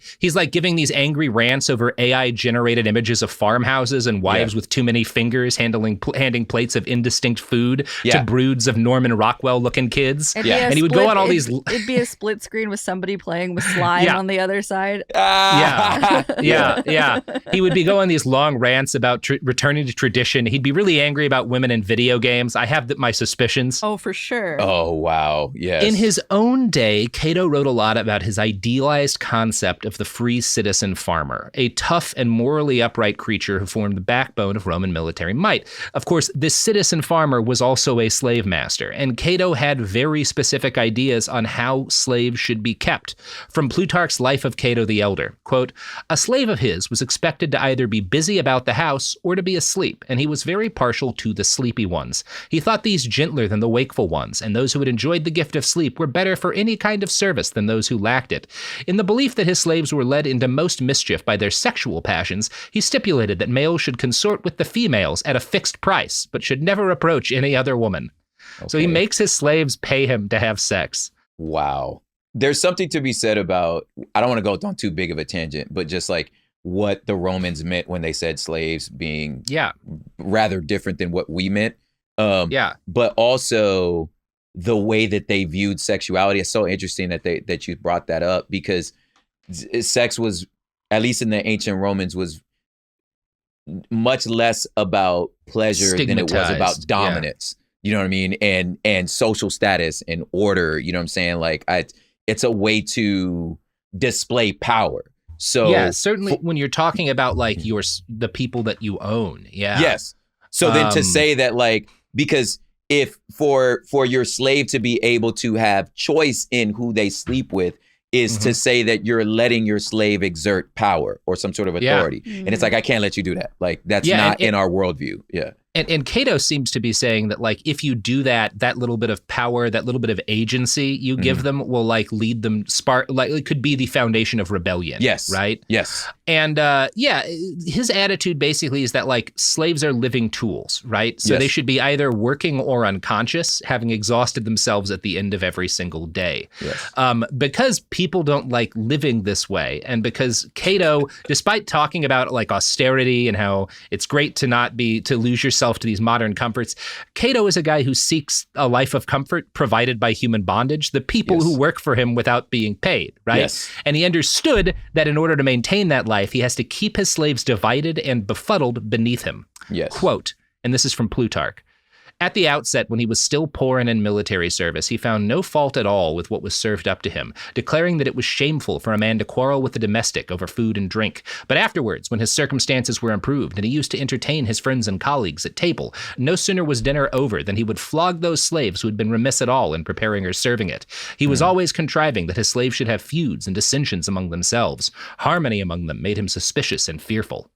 giving these angry rants over AI generated images of farmhouses and wives with too many fingers handing plates of indistinct food to broods of Norman Rockwell looking kids. And he would go on all these. It'd be a split screen with somebody playing with slime on the other side. He would be going these long rants about returning to tradition. He'd be really angry about women in video games. I have my suspicions. Oh, for sure. Oh, wow. Yes. In his own day, Cato wrote a lot about his idealized concept of the free citizen farmer, a tough and morally upright creature who formed the backbone of Roman military might. Of course, this citizen farmer was also a slave master, and Cato had very specific ideas on how slaves should be kept. From Plutarch's Life of Cato the Elder, quote, "A slave of his was expected to either be busy about the house or to be asleep, and he was very partial to the sleepy ones. He thought these gentler than the wakeful ones, and those who had enjoyed the gift of sleep were better for any kind of service than those who lacked it. In the belief that his slaves were led into most mischief by their sexual passions, he stipulated that males should consort with the females at a fixed price, but should never approach any other woman." Okay. So he makes his slaves pay him to have sex. Wow. There's something to be said about, I don't want to go on too big of a tangent, but just like what the Romans meant when they said slaves being rather different than what we meant. But also the way that they viewed sexuality. Is so interesting that you brought that up, because sex was, at least in the ancient Romans, was much less about pleasure than it was about dominance. You know what I mean? And social status and order. You know what I'm saying? Like, it's a way to display power. So certainly when you're talking about like the people that you own. Yes. So then to say that, like, because if for your slave to be able to have choice in who they sleep with is to say that you're letting your slave exert power or some sort of authority. And it's like, I can't let you do that. Like, that's not in our worldview. Yeah. And Cato seems to be saying that, like, if you do that little bit of power, that little bit of agency you give them will, like, lead them, it could be the foundation of rebellion. Yes. Right? Yes. And, his attitude basically is that, like, slaves are living tools, right? So they should be either working or unconscious, having exhausted themselves at the end of every single day. Yes. Because people don't like living this way, and because Cato, despite talking about, like, austerity and how it's great to lose yourself to these modern comforts, Cato is a guy who seeks a life of comfort provided by human bondage, the people who work for him without being paid, right? Yes. And he understood that in order to maintain that life, he has to keep his slaves divided and befuddled beneath him. Yes. Quote, and this is from Plutarch, "At the outset, when he was still poor and in military service, he found no fault at all with what was served up to him, declaring that it was shameful for a man to quarrel with a domestic over food and drink. But afterwards, when his circumstances were improved and he used to entertain his friends and colleagues at table, no sooner was dinner over than he would flog those slaves who had been remiss at all in preparing or serving it. He was always contriving that his slaves should have feuds and dissensions among themselves. Harmony among them made him suspicious and fearful."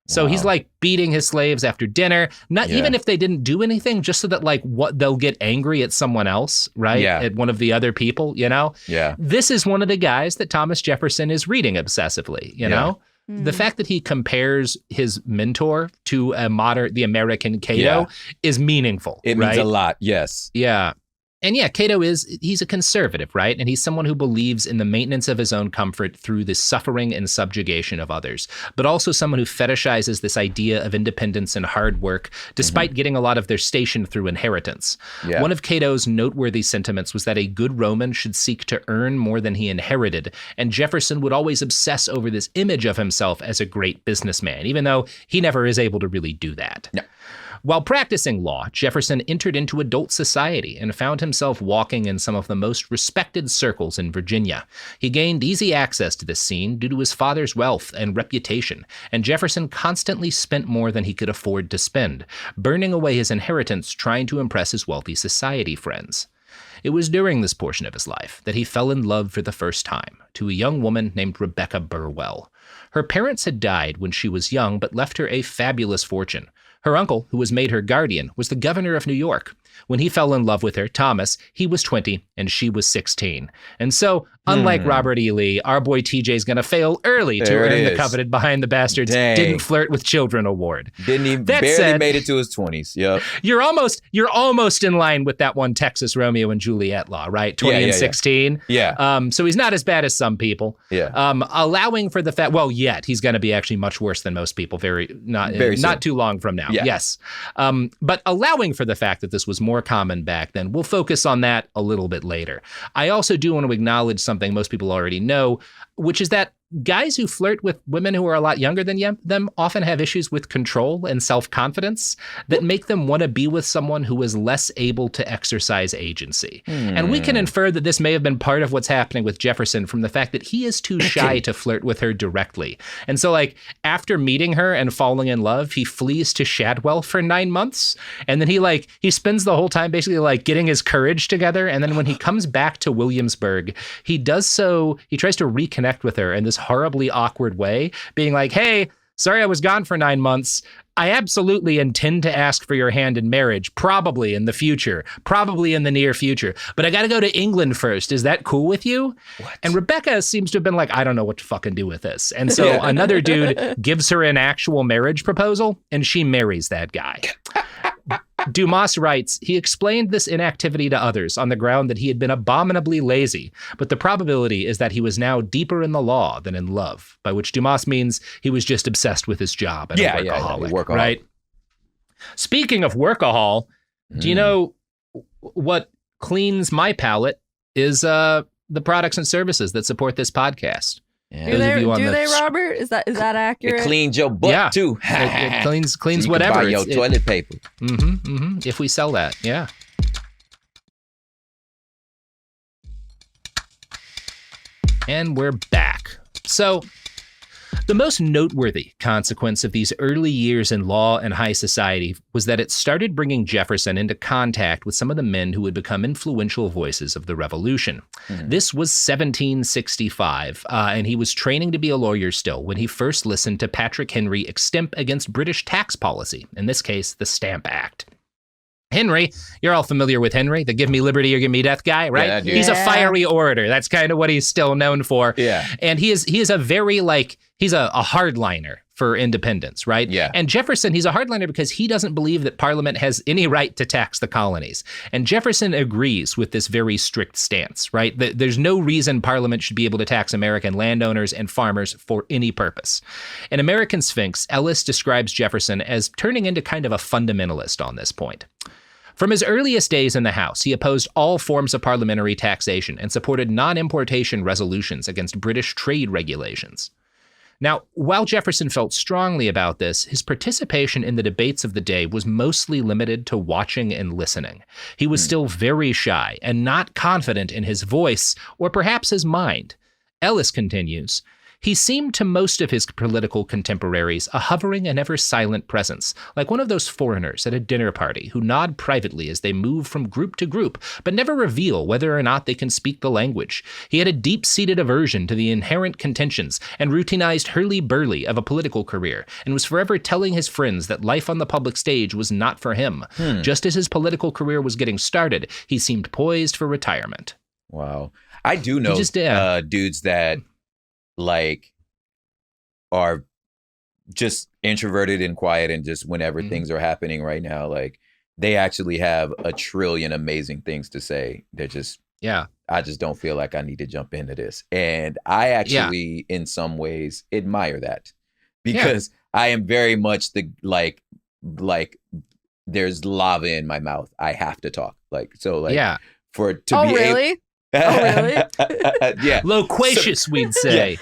So he's like beating his slaves after dinner, not even if they didn't do anything, just so that like they'll get angry at someone else, right? At one of the other people, you know? Yeah. This is one of the guys that Thomas Jefferson is reading obsessively, you know? The fact that he compares his mentor to the American Cato is meaningful. It means a lot, yes. Yeah. And Cato he's a conservative, right? And he's someone who believes in the maintenance of his own comfort through the suffering and subjugation of others, but also someone who fetishizes this idea of independence and hard work, despite getting a lot of their station through inheritance. Yeah. One of Cato's noteworthy sentiments was that a good Roman should seek to earn more than he inherited, and Jefferson would always obsess over this image of himself as a great businessman, even though he never is able to really do that. No. While practicing law, Jefferson entered into adult society and found himself walking in some of the most respected circles in Virginia. He gained easy access to this scene due to his father's wealth and reputation, and Jefferson constantly spent more than he could afford to spend, burning away his inheritance trying to impress his wealthy society friends. It was during this portion of his life that he fell in love for the first time to a young woman named Rebecca Burwell. Her parents had died when she was young, but left her a fabulous fortune. Her uncle, who was made her guardian, was the governor of New York. When he fell in love with her, Thomas, he was 20 and she was 16. And so, unlike Robert E. Lee, our boy TJ's going to fail early to earn the coveted Behind the Bastards Didn't Flirt with Children award. Barely made it to his 20s. Yep. You're almost in line with that one Texas Romeo and Juliet law, right? 20 and 16. Yeah. So he's not as bad as some people. Yeah. Allowing for the fact, he's going to be actually much worse than most people not too long from now. Yeah. Yes. But allowing for the fact that this was more common back then, we'll focus on that a little bit later. I also do want to acknowledge something most people already know, which is that guys who flirt with women who are a lot younger than them often have issues with control and self-confidence that make them want to be with someone who is less able to exercise agency. And we can infer that this may have been part of what's happening with Jefferson from the fact that he is too shy to flirt with her directly. And so after meeting her and falling in love, he flees to Shadwell for 9 months. And then he spends the whole time basically getting his courage together. And then when he comes back to Williamsburg, he tries to reconnect with her in this horribly awkward way, being like, hey, sorry I was gone for 9 months. I absolutely intend to ask for your hand in marriage, probably in the future, probably in the near future. But I got to go to England first. Is that cool with you? What? And Rebecca seems to have been like, I don't know what to fucking do with this. And so another dude gives her an actual marriage proposal, and she marries that guy. Dumas writes, he explained this inactivity to others on the ground that he had been abominably lazy, but the probability is that he was now deeper in the law than in love, by which Dumas means he was just obsessed with his job and a workaholic, right? Speaking of workahol, do you know what cleans my palate is the products and services that support this podcast? Yeah. Do they, Robert? Is that accurate? It cleans your butt too. it cleans so whatever. Buy your toilet paper. If we sell that, yeah. And we're back. So, the most noteworthy consequence of these early years in law and high society was that it started bringing Jefferson into contact with some of the men who would become influential voices of the Revolution. This was 1765, and he was training to be a lawyer still when he first listened to Patrick Henry extemp against British tax policy, in this case, the Stamp Act. Henry, you're all familiar with Henry, the give me liberty or give me death guy, right? Yeah, he's a fiery orator. That's kind of what he's still known for. Yeah. And he is a very he's a hardliner for independence, right? Yeah. And Jefferson, he's a hardliner because he doesn't believe that Parliament has any right to tax the colonies. And Jefferson agrees with this very strict stance, right? There's no reason Parliament should be able to tax American landowners and farmers for any purpose. In American Sphinx, Ellis describes Jefferson as turning into kind of a fundamentalist on this point. From his earliest days in the House, he opposed all forms of parliamentary taxation and supported non-importation resolutions against British trade regulations. Now, while Jefferson felt strongly about this, his participation in the debates of the day was mostly limited to watching and listening. He was still very shy and not confident in his voice or perhaps his mind. Ellis continues, He seemed to most of his political contemporaries a hovering and ever silent presence, like one of those foreigners at a dinner party who nod privately as they move from group to group, but never reveal whether or not they can speak the language. He had a deep-seated aversion to the inherent contentions and routinized hurly-burly of a political career, and was forever telling his friends that life on the public stage was not for him. Just as his political career was getting started, he seemed poised for retirement. Wow. I do know dudes that like are just introverted and quiet, and just whenever things are happening right now, like they actually have a trillion amazing things to say. They're just, I just don't feel like I need to jump into this. And I actually, in some ways, admire that, because I am very much the like there's lava in my mouth. I have to talk. Like, so like Really? Yeah. Loquacious, we'd say.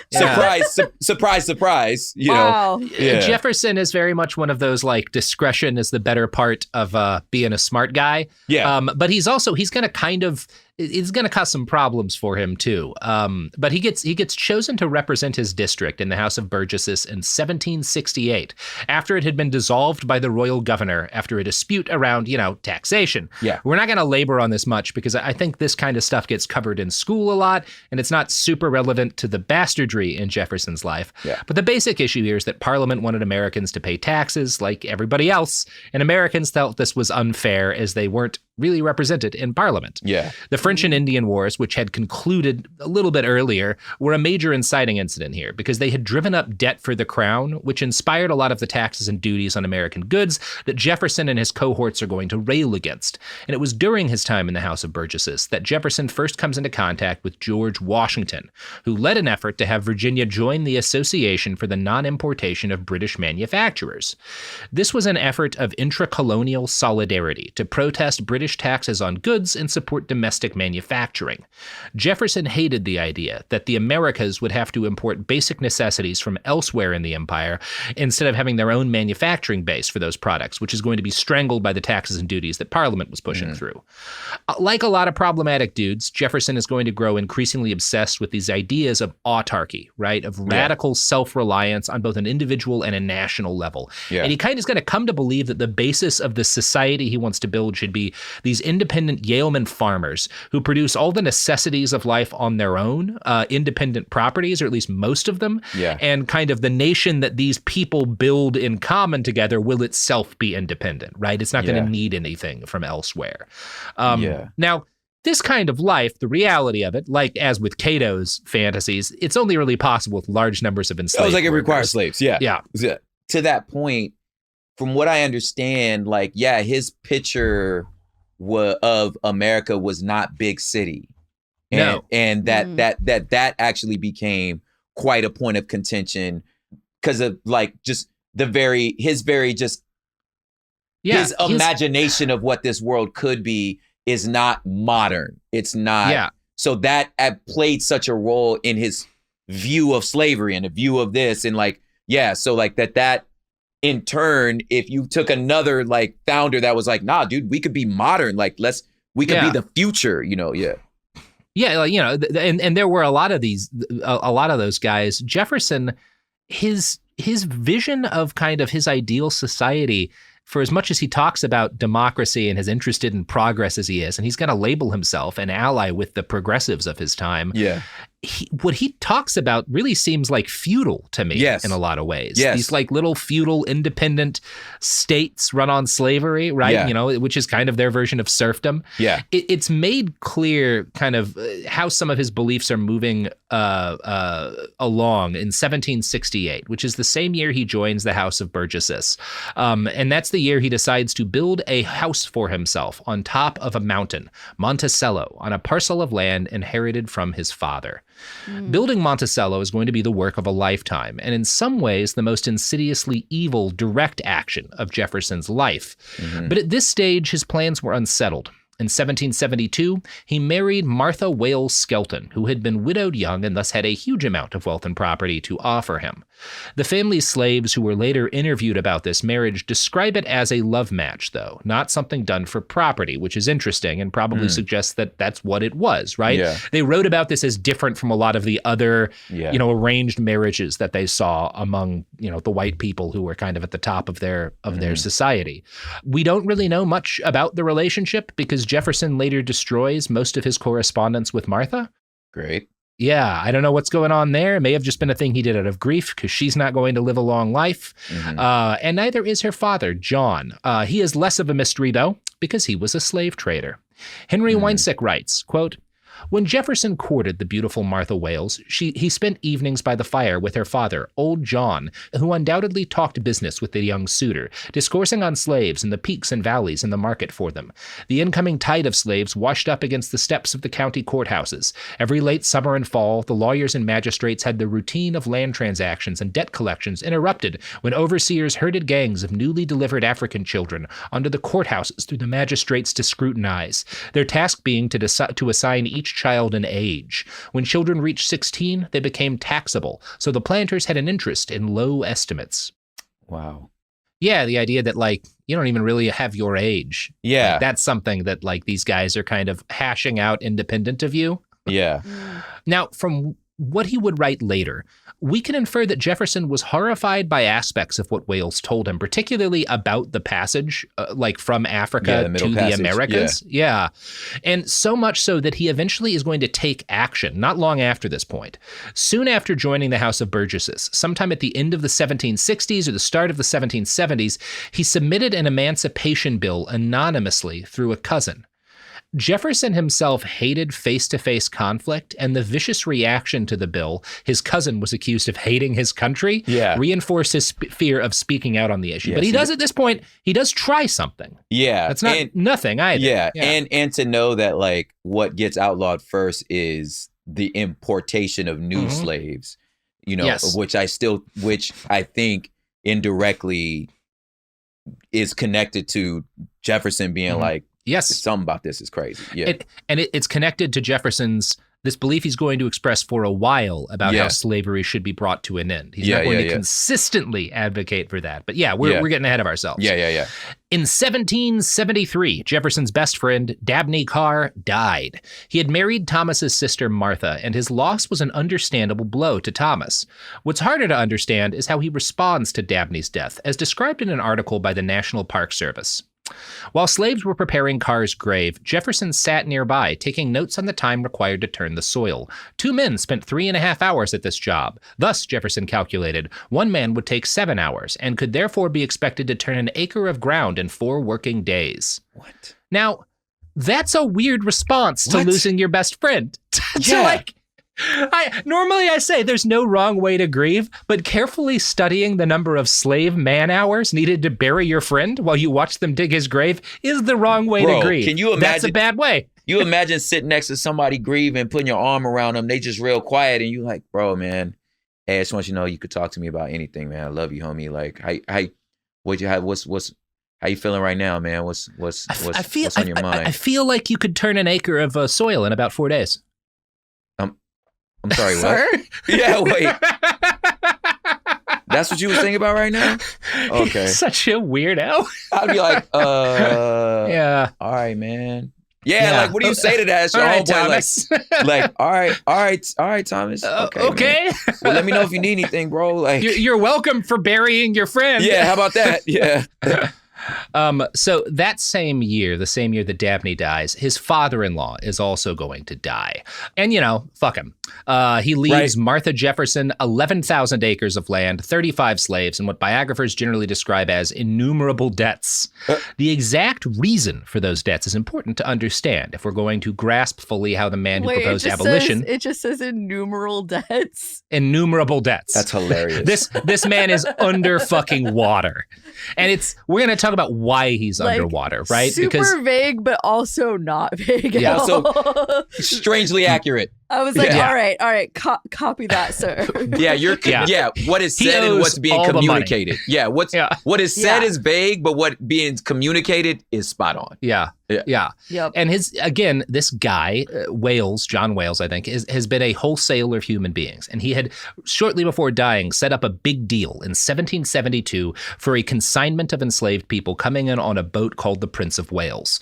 Surprise, you know. Jefferson is very much one of those, like, discretion is the better part of being a smart guy. But he's going to kind of, it's going to cause some problems for him too. But he gets chosen to represent his district in the House of Burgesses in 1768, after it had been dissolved by the royal governor after a dispute around, taxation. We're not going to labor on this much because I think this kind of stuff gets covered in school a lot, and it's not super relevant to the bastardry in Jefferson's life. But the basic issue here is that Parliament wanted Americans to pay taxes like everybody else, and Americans felt this was unfair as they weren't really represented in Parliament. The French and Indian Wars, which had concluded a little bit earlier, were a major inciting incident here because they had driven up debt for the crown, which inspired a lot of the taxes and duties on American goods that Jefferson and his cohorts are going to rail against. And it was during his time in the House of Burgesses that Jefferson first comes into contact with George Washington, who led an effort to have Virginia join the Association for the Non-Importation of British Manufacturers. This was an effort of intra-colonial solidarity to protest British taxes on goods and support domestic manufacturing. Jefferson hated the idea that the Americas would have to import basic necessities from elsewhere in the empire instead of having their own manufacturing base for those products, which is going to be strangled by the taxes and duties that Parliament was pushing through. Like a lot of problematic dudes, Jefferson is going to grow increasingly obsessed with these ideas of autarky, right? Of radical self-reliance on both an individual and a national level. And he kind of is going to come to believe that the basis of the society he wants to build should be these independent yeoman farmers who produce all the necessities of life on their own, independent properties, or at least most of them. And kind of the nation that these people build in common together will itself be independent, right? It's not going to need anything from elsewhere. Now, this kind of life, the reality of it, like as with Cato's fantasies, it's only really possible with large numbers of enslaved it requires workers. slaves. To that point, from what I understand, like, his picture of America was not big city. And that actually became quite a point of contention because of like just his imagination of what this world could be is not modern. It's not. So that played such a role in his view of slavery and the view of this. And like, so like that in turn, if you took another like founder that was like, nah, dude, we could be modern. Like, we could be the future, and there were a lot of those guys. Jefferson, his vision of kind of his ideal society, for as much as he talks about democracy and is interested in progress as he is, and he's going to label himself an ally with the progressives of his time. What he talks about really seems like feudal to me in a lot of ways. These like little feudal independent states run on slavery, right? Which is kind of their version of serfdom. It's made clear kind of how some of his beliefs are moving along in 1768, which is the same year he joins the House of Burgesses. And that's the year he decides to build a house for himself on top of a mountain, Monticello, on a parcel of land inherited from his father. Building Monticello is going to be the work of a lifetime, and in some ways the most insidiously evil direct action of Jefferson's life. But at this stage, his plans were unsettled. In 1772, he married Martha Wales Skelton, who had been widowed young and thus had a huge amount of wealth and property to offer him. The family's slaves who were later interviewed about this marriage describe it as a love match, though, not something done for property, which is interesting and probably suggests that that's what it was, right? Yeah. They wrote about this as different from a lot of the other, arranged marriages that they saw among, the white people who were kind of at the top of their society. We don't really know much about the relationship because Jefferson later destroys most of his correspondence with Martha. Great. Yeah, I don't know what's going on there. It may have just been a thing he did out of grief because she's not going to live a long life. And neither is her father, John. He is less of a mystery, though, because he was a slave trader. Henry Weinsick writes, quote, "When Jefferson courted the beautiful Martha Wales, he spent evenings by the fire with her father, old John, who undoubtedly talked business with the young suitor, discoursing on slaves and the peaks and valleys in the market for them. The incoming tide of slaves washed up against the steps of the county courthouses. Every late summer and fall, the lawyers and magistrates had the routine of land transactions and debt collections interrupted when overseers herded gangs of newly delivered African children onto the courthouses through the magistrates to scrutinize, their task being to assign each child an age. When children reached 16, they became taxable, so the planters had an interest in low estimates." Wow. Yeah, the idea that, you don't even really have your age. Yeah. That's something that, these guys are kind of hashing out independent of you. Yeah. Now, from what he would write later, we can infer that Jefferson was horrified by aspects of what Wales told him, particularly about the passage, from Africa to the Americas. Yeah. And so much so that he eventually is going to take action, not long after this point. Soon after joining the House of Burgesses, sometime at the end of the 1760s or the start of the 1770s, he submitted an emancipation bill anonymously through a cousin. Jefferson himself hated face-to-face conflict, and the vicious reaction to the bill, his cousin was accused of hating his country, reinforced his fear of speaking out on the issue. But he does, at this point, he does try something. Yeah. That's not nothing either. Yeah. And to know that, what gets outlawed first is the importation of new slaves, which I think indirectly is connected to Jefferson being yes, something about this is crazy. Yeah. It's connected to Jefferson's, this belief he's going to express for a while about how slavery should be brought to an end. He's not going to consistently advocate for that. But we're getting ahead of ourselves. Yeah. In 1773, Jefferson's best friend, Dabney Carr, died. He had married Thomas's sister, Martha, and his loss was an understandable blow to Thomas. What's harder to understand is how he responds to Dabney's death, as described in an article by the National Park Service. While slaves were preparing Carr's grave, Jefferson sat nearby, taking notes on the time required to turn the soil. 2 men spent 3.5 hours at this job. Thus, Jefferson calculated, 1 man would take 7 hours, and could therefore be expected to turn an acre of ground in 4 working days. What? Now, that's a weird response to losing your best friend. Normally I say there's no wrong way to grieve, but carefully studying the number of slave man-hours needed to bury your friend while you watch them dig his grave is the wrong way to grieve. Can you imagine? That's a bad way. You imagine sitting next to somebody grieving, putting your arm around them, they just real quiet, and you like, bro, man, hey, I just want you to know you could talk to me about anything, man. I love you, homie. Like, how you feeling right now, man? What's on your mind? I feel like you could turn an acre of soil in about 4 days. I'm sorry, what? Yeah, wait. That's what you was thinking about right now? Okay. You're such a weird-o. I'd be like, yeah. All right, man. Yeah, what do you say to that? It's your all right, homeboy, Thomas. all right, Thomas. Okay. Well, let me know if you need anything, bro. Like, you're welcome for burying your friend. Yeah, how about that? Yeah. So that same year, the same year that Dabney dies, his father-in-law is also going to die. And, fuck him. He leaves Martha Jefferson 11,000 acres of land, 35 slaves, and what biographers generally describe as innumerable debts. The exact reason for those debts is important to understand if we're going to grasp fully how the man who proposed abolition... It just says innumerable debts. Innumerable debts. That's hilarious. This man is under fucking water. And we're going to talk about why he's underwater, right? Super vague, but also not vague. Yeah, so strangely accurate. I was like, all right, copy that, sir. What is said and what's being communicated. What is said is vague, but what being communicated is spot on. Yeah. And this guy, John Wales, I think, has been a wholesaler of human beings. And he had, shortly before dying, set up a big deal in 1772 for a consignment of enslaved people coming in on a boat called the Prince of Wales.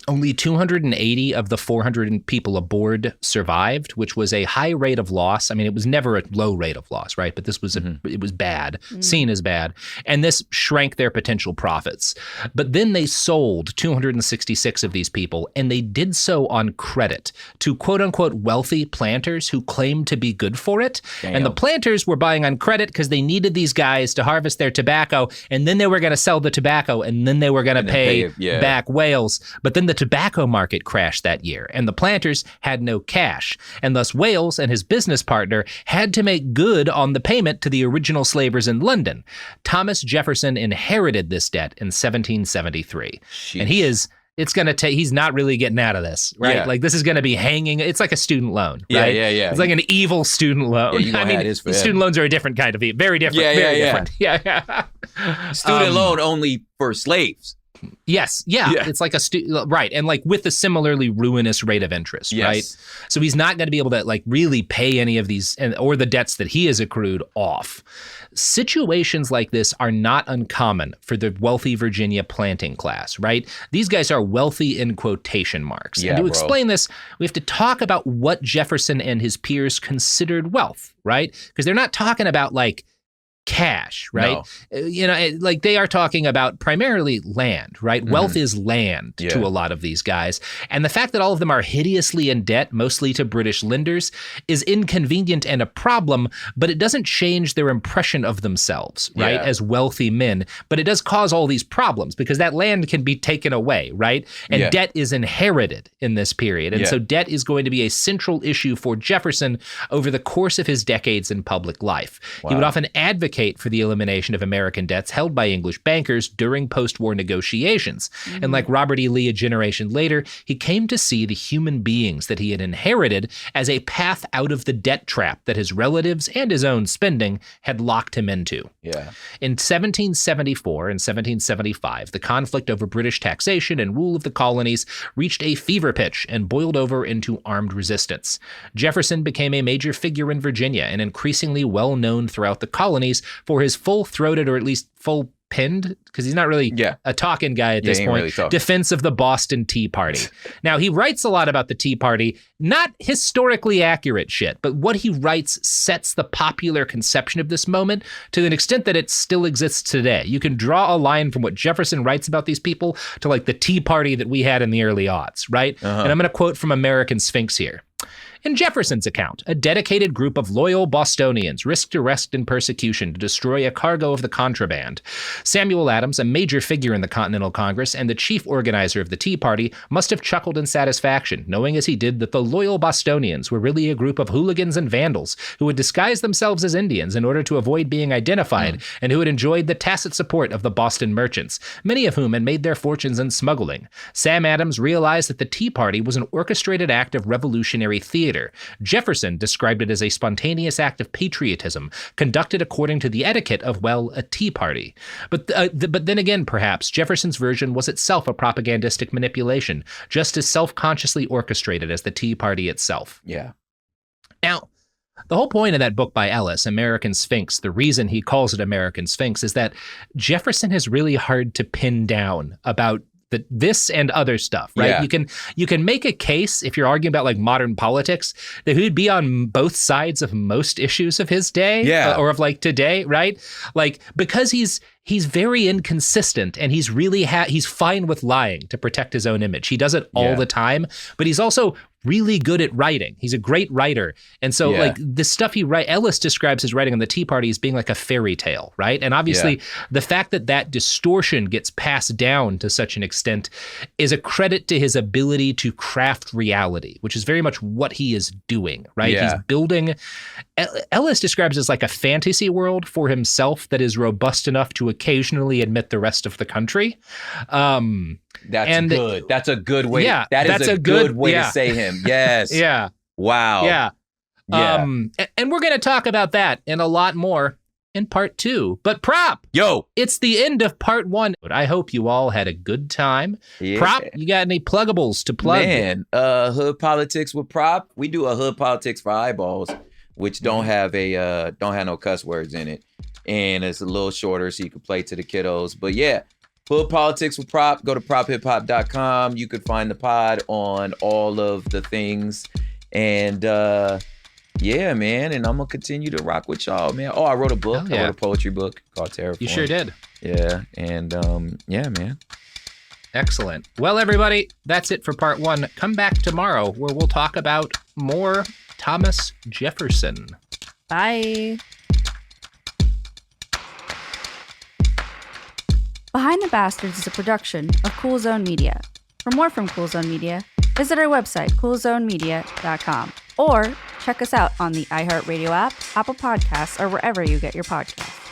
Only 280 of the 400 people aboard survived, which was a high rate of loss. I mean, it was never a low rate of loss, right? But this was it was bad, seen as bad. And this shrank their potential profits. But then they sold 266 of these people, and they did so on credit to quote unquote wealthy planters who claimed to be good for it. Damn. And the planters were buying on credit because they needed these guys to harvest their tobacco, and then they were going to sell the tobacco, and then they were going to pay back Wales. But then the tobacco market crashed that year, and the planters had no cash. And thus Wales and his business partner had to make good on the payment to the original slavers in London. Thomas Jefferson inherited this debt in 1773. Sheesh. And he's not really getting out of this, right? Yeah. Like, this is going to be hanging. It's like a student loan, right? Yeah. It's like an evil student loan. Yeah, student loans are a different kind of very different. Different. Yeah. Student loan only for slaves. Yes. Yeah. It's like right. And like with a similarly ruinous rate of interest, right? So he's not going to be able to like really pay any of these or the debts that he has accrued off. Situations like this are not uncommon for the wealthy Virginia planting class, right? These guys are wealthy in quotation marks. And to explain this, we have to talk about what Jefferson and his peers considered wealth, right? Because they're not talking about like cash, right? No. Like they are talking about primarily land, right? Wealth is land to a lot of these guys. And the fact that all of them are hideously in debt, mostly to British lenders, is inconvenient and a problem, but it doesn't change their impression of themselves, right? As wealthy men. But it does cause all these problems because that land can be taken away, right? And debt is inherited in this period. And so debt is going to be a central issue for Jefferson over the course of his decades in public life. Wow. He would often advocate for the elimination of American debts held by English bankers during post-war negotiations. And like Robert E. Lee a generation later, he came to see the human beings that he had inherited as a path out of the debt trap that his relatives and his own spending had locked him into. In 1774 and 1775, the conflict over British taxation and rule of the colonies reached a fever pitch and boiled over into armed resistance. Jefferson became a major figure in Virginia and increasingly well known throughout the colonies for his full-throated, or at least full-pinned, because he's not really a talking guy at this point, really defense of the Boston Tea Party. Now, he writes a lot about the Tea Party, not historically accurate shit, but what he writes sets the popular conception of this moment to an extent that it still exists today. You can draw a line from what Jefferson writes about these people to like the Tea Party that we had in the early aughts, right? And I'm going to quote from American Sphinx here. In Jefferson's account, a dedicated group of loyal Bostonians risked arrest and persecution to destroy a cargo of the contraband. Samuel Adams, a major figure in the Continental Congress and the chief organizer of the Tea Party, must have chuckled in satisfaction, knowing as he did that the loyal Bostonians were really a group of hooligans and vandals who had disguised themselves as Indians in order to avoid being identified and who had enjoyed the tacit support of the Boston merchants, many of whom had made their fortunes in smuggling. Sam Adams realized that the Tea Party was an orchestrated act of revolutionary theater. Jefferson described it as a spontaneous act of patriotism conducted according to the etiquette of, well, a tea party. But then again, perhaps, Jefferson's version was itself a propagandistic manipulation, just as self-consciously orchestrated as the Tea Party itself. Now, the whole point of that book by Ellis, American Sphinx, the reason he calls it American Sphinx is that Jefferson is really hard to pin down about this and other stuff, right? You can make a case if you're arguing about like modern politics that he'd be on both sides of most issues of his day or of like today, right? Like because he's very inconsistent and he's really he's fine with lying to protect his own image. He does it all the time, but he's also really good at writing. He's a great writer. And so like the stuff he writes, Ellis describes his writing on the Tea Party as being like a fairy tale, right? And obviously the fact that distortion gets passed down to such an extent is a credit to his ability to craft reality, which is very much what he is doing, right? He's building, Ellis describes it as like a fantasy world for himself that is robust enough to occasionally admit the rest of the country. That's good. That's a good way. That is a good way to say him. Yes. Wow. Yeah. Yeah. And we're going to talk about that and a lot more in part 2. But Prop, it's the end of part 1. I hope you all had a good time. Yeah. Prop, you got any pluggables to plug? Man, Hood Politics with Prop. We do a Hood Politics for eyeballs, which don't have no cuss words in it. And it's a little shorter so you can play to the kiddos. But yeah, Hood Politics with Prop. Go to prophiphop.com. You could find the pod on all of the things. And yeah, man. And I'm going to continue to rock with y'all, man. Oh, I wrote a book. Yeah. I wrote a poetry book called Terraform. You sure did. Yeah. And yeah, man. Excellent. Well, everybody, that's it for part 1. Come back tomorrow where we'll talk about more Thomas Jefferson. Bye. Behind the Bastards is a production of Cool Zone Media. For more from Cool Zone Media, visit our website, coolzonemedia.com, or check us out on the iHeartRadio app, Apple Podcasts, or wherever you get your podcasts.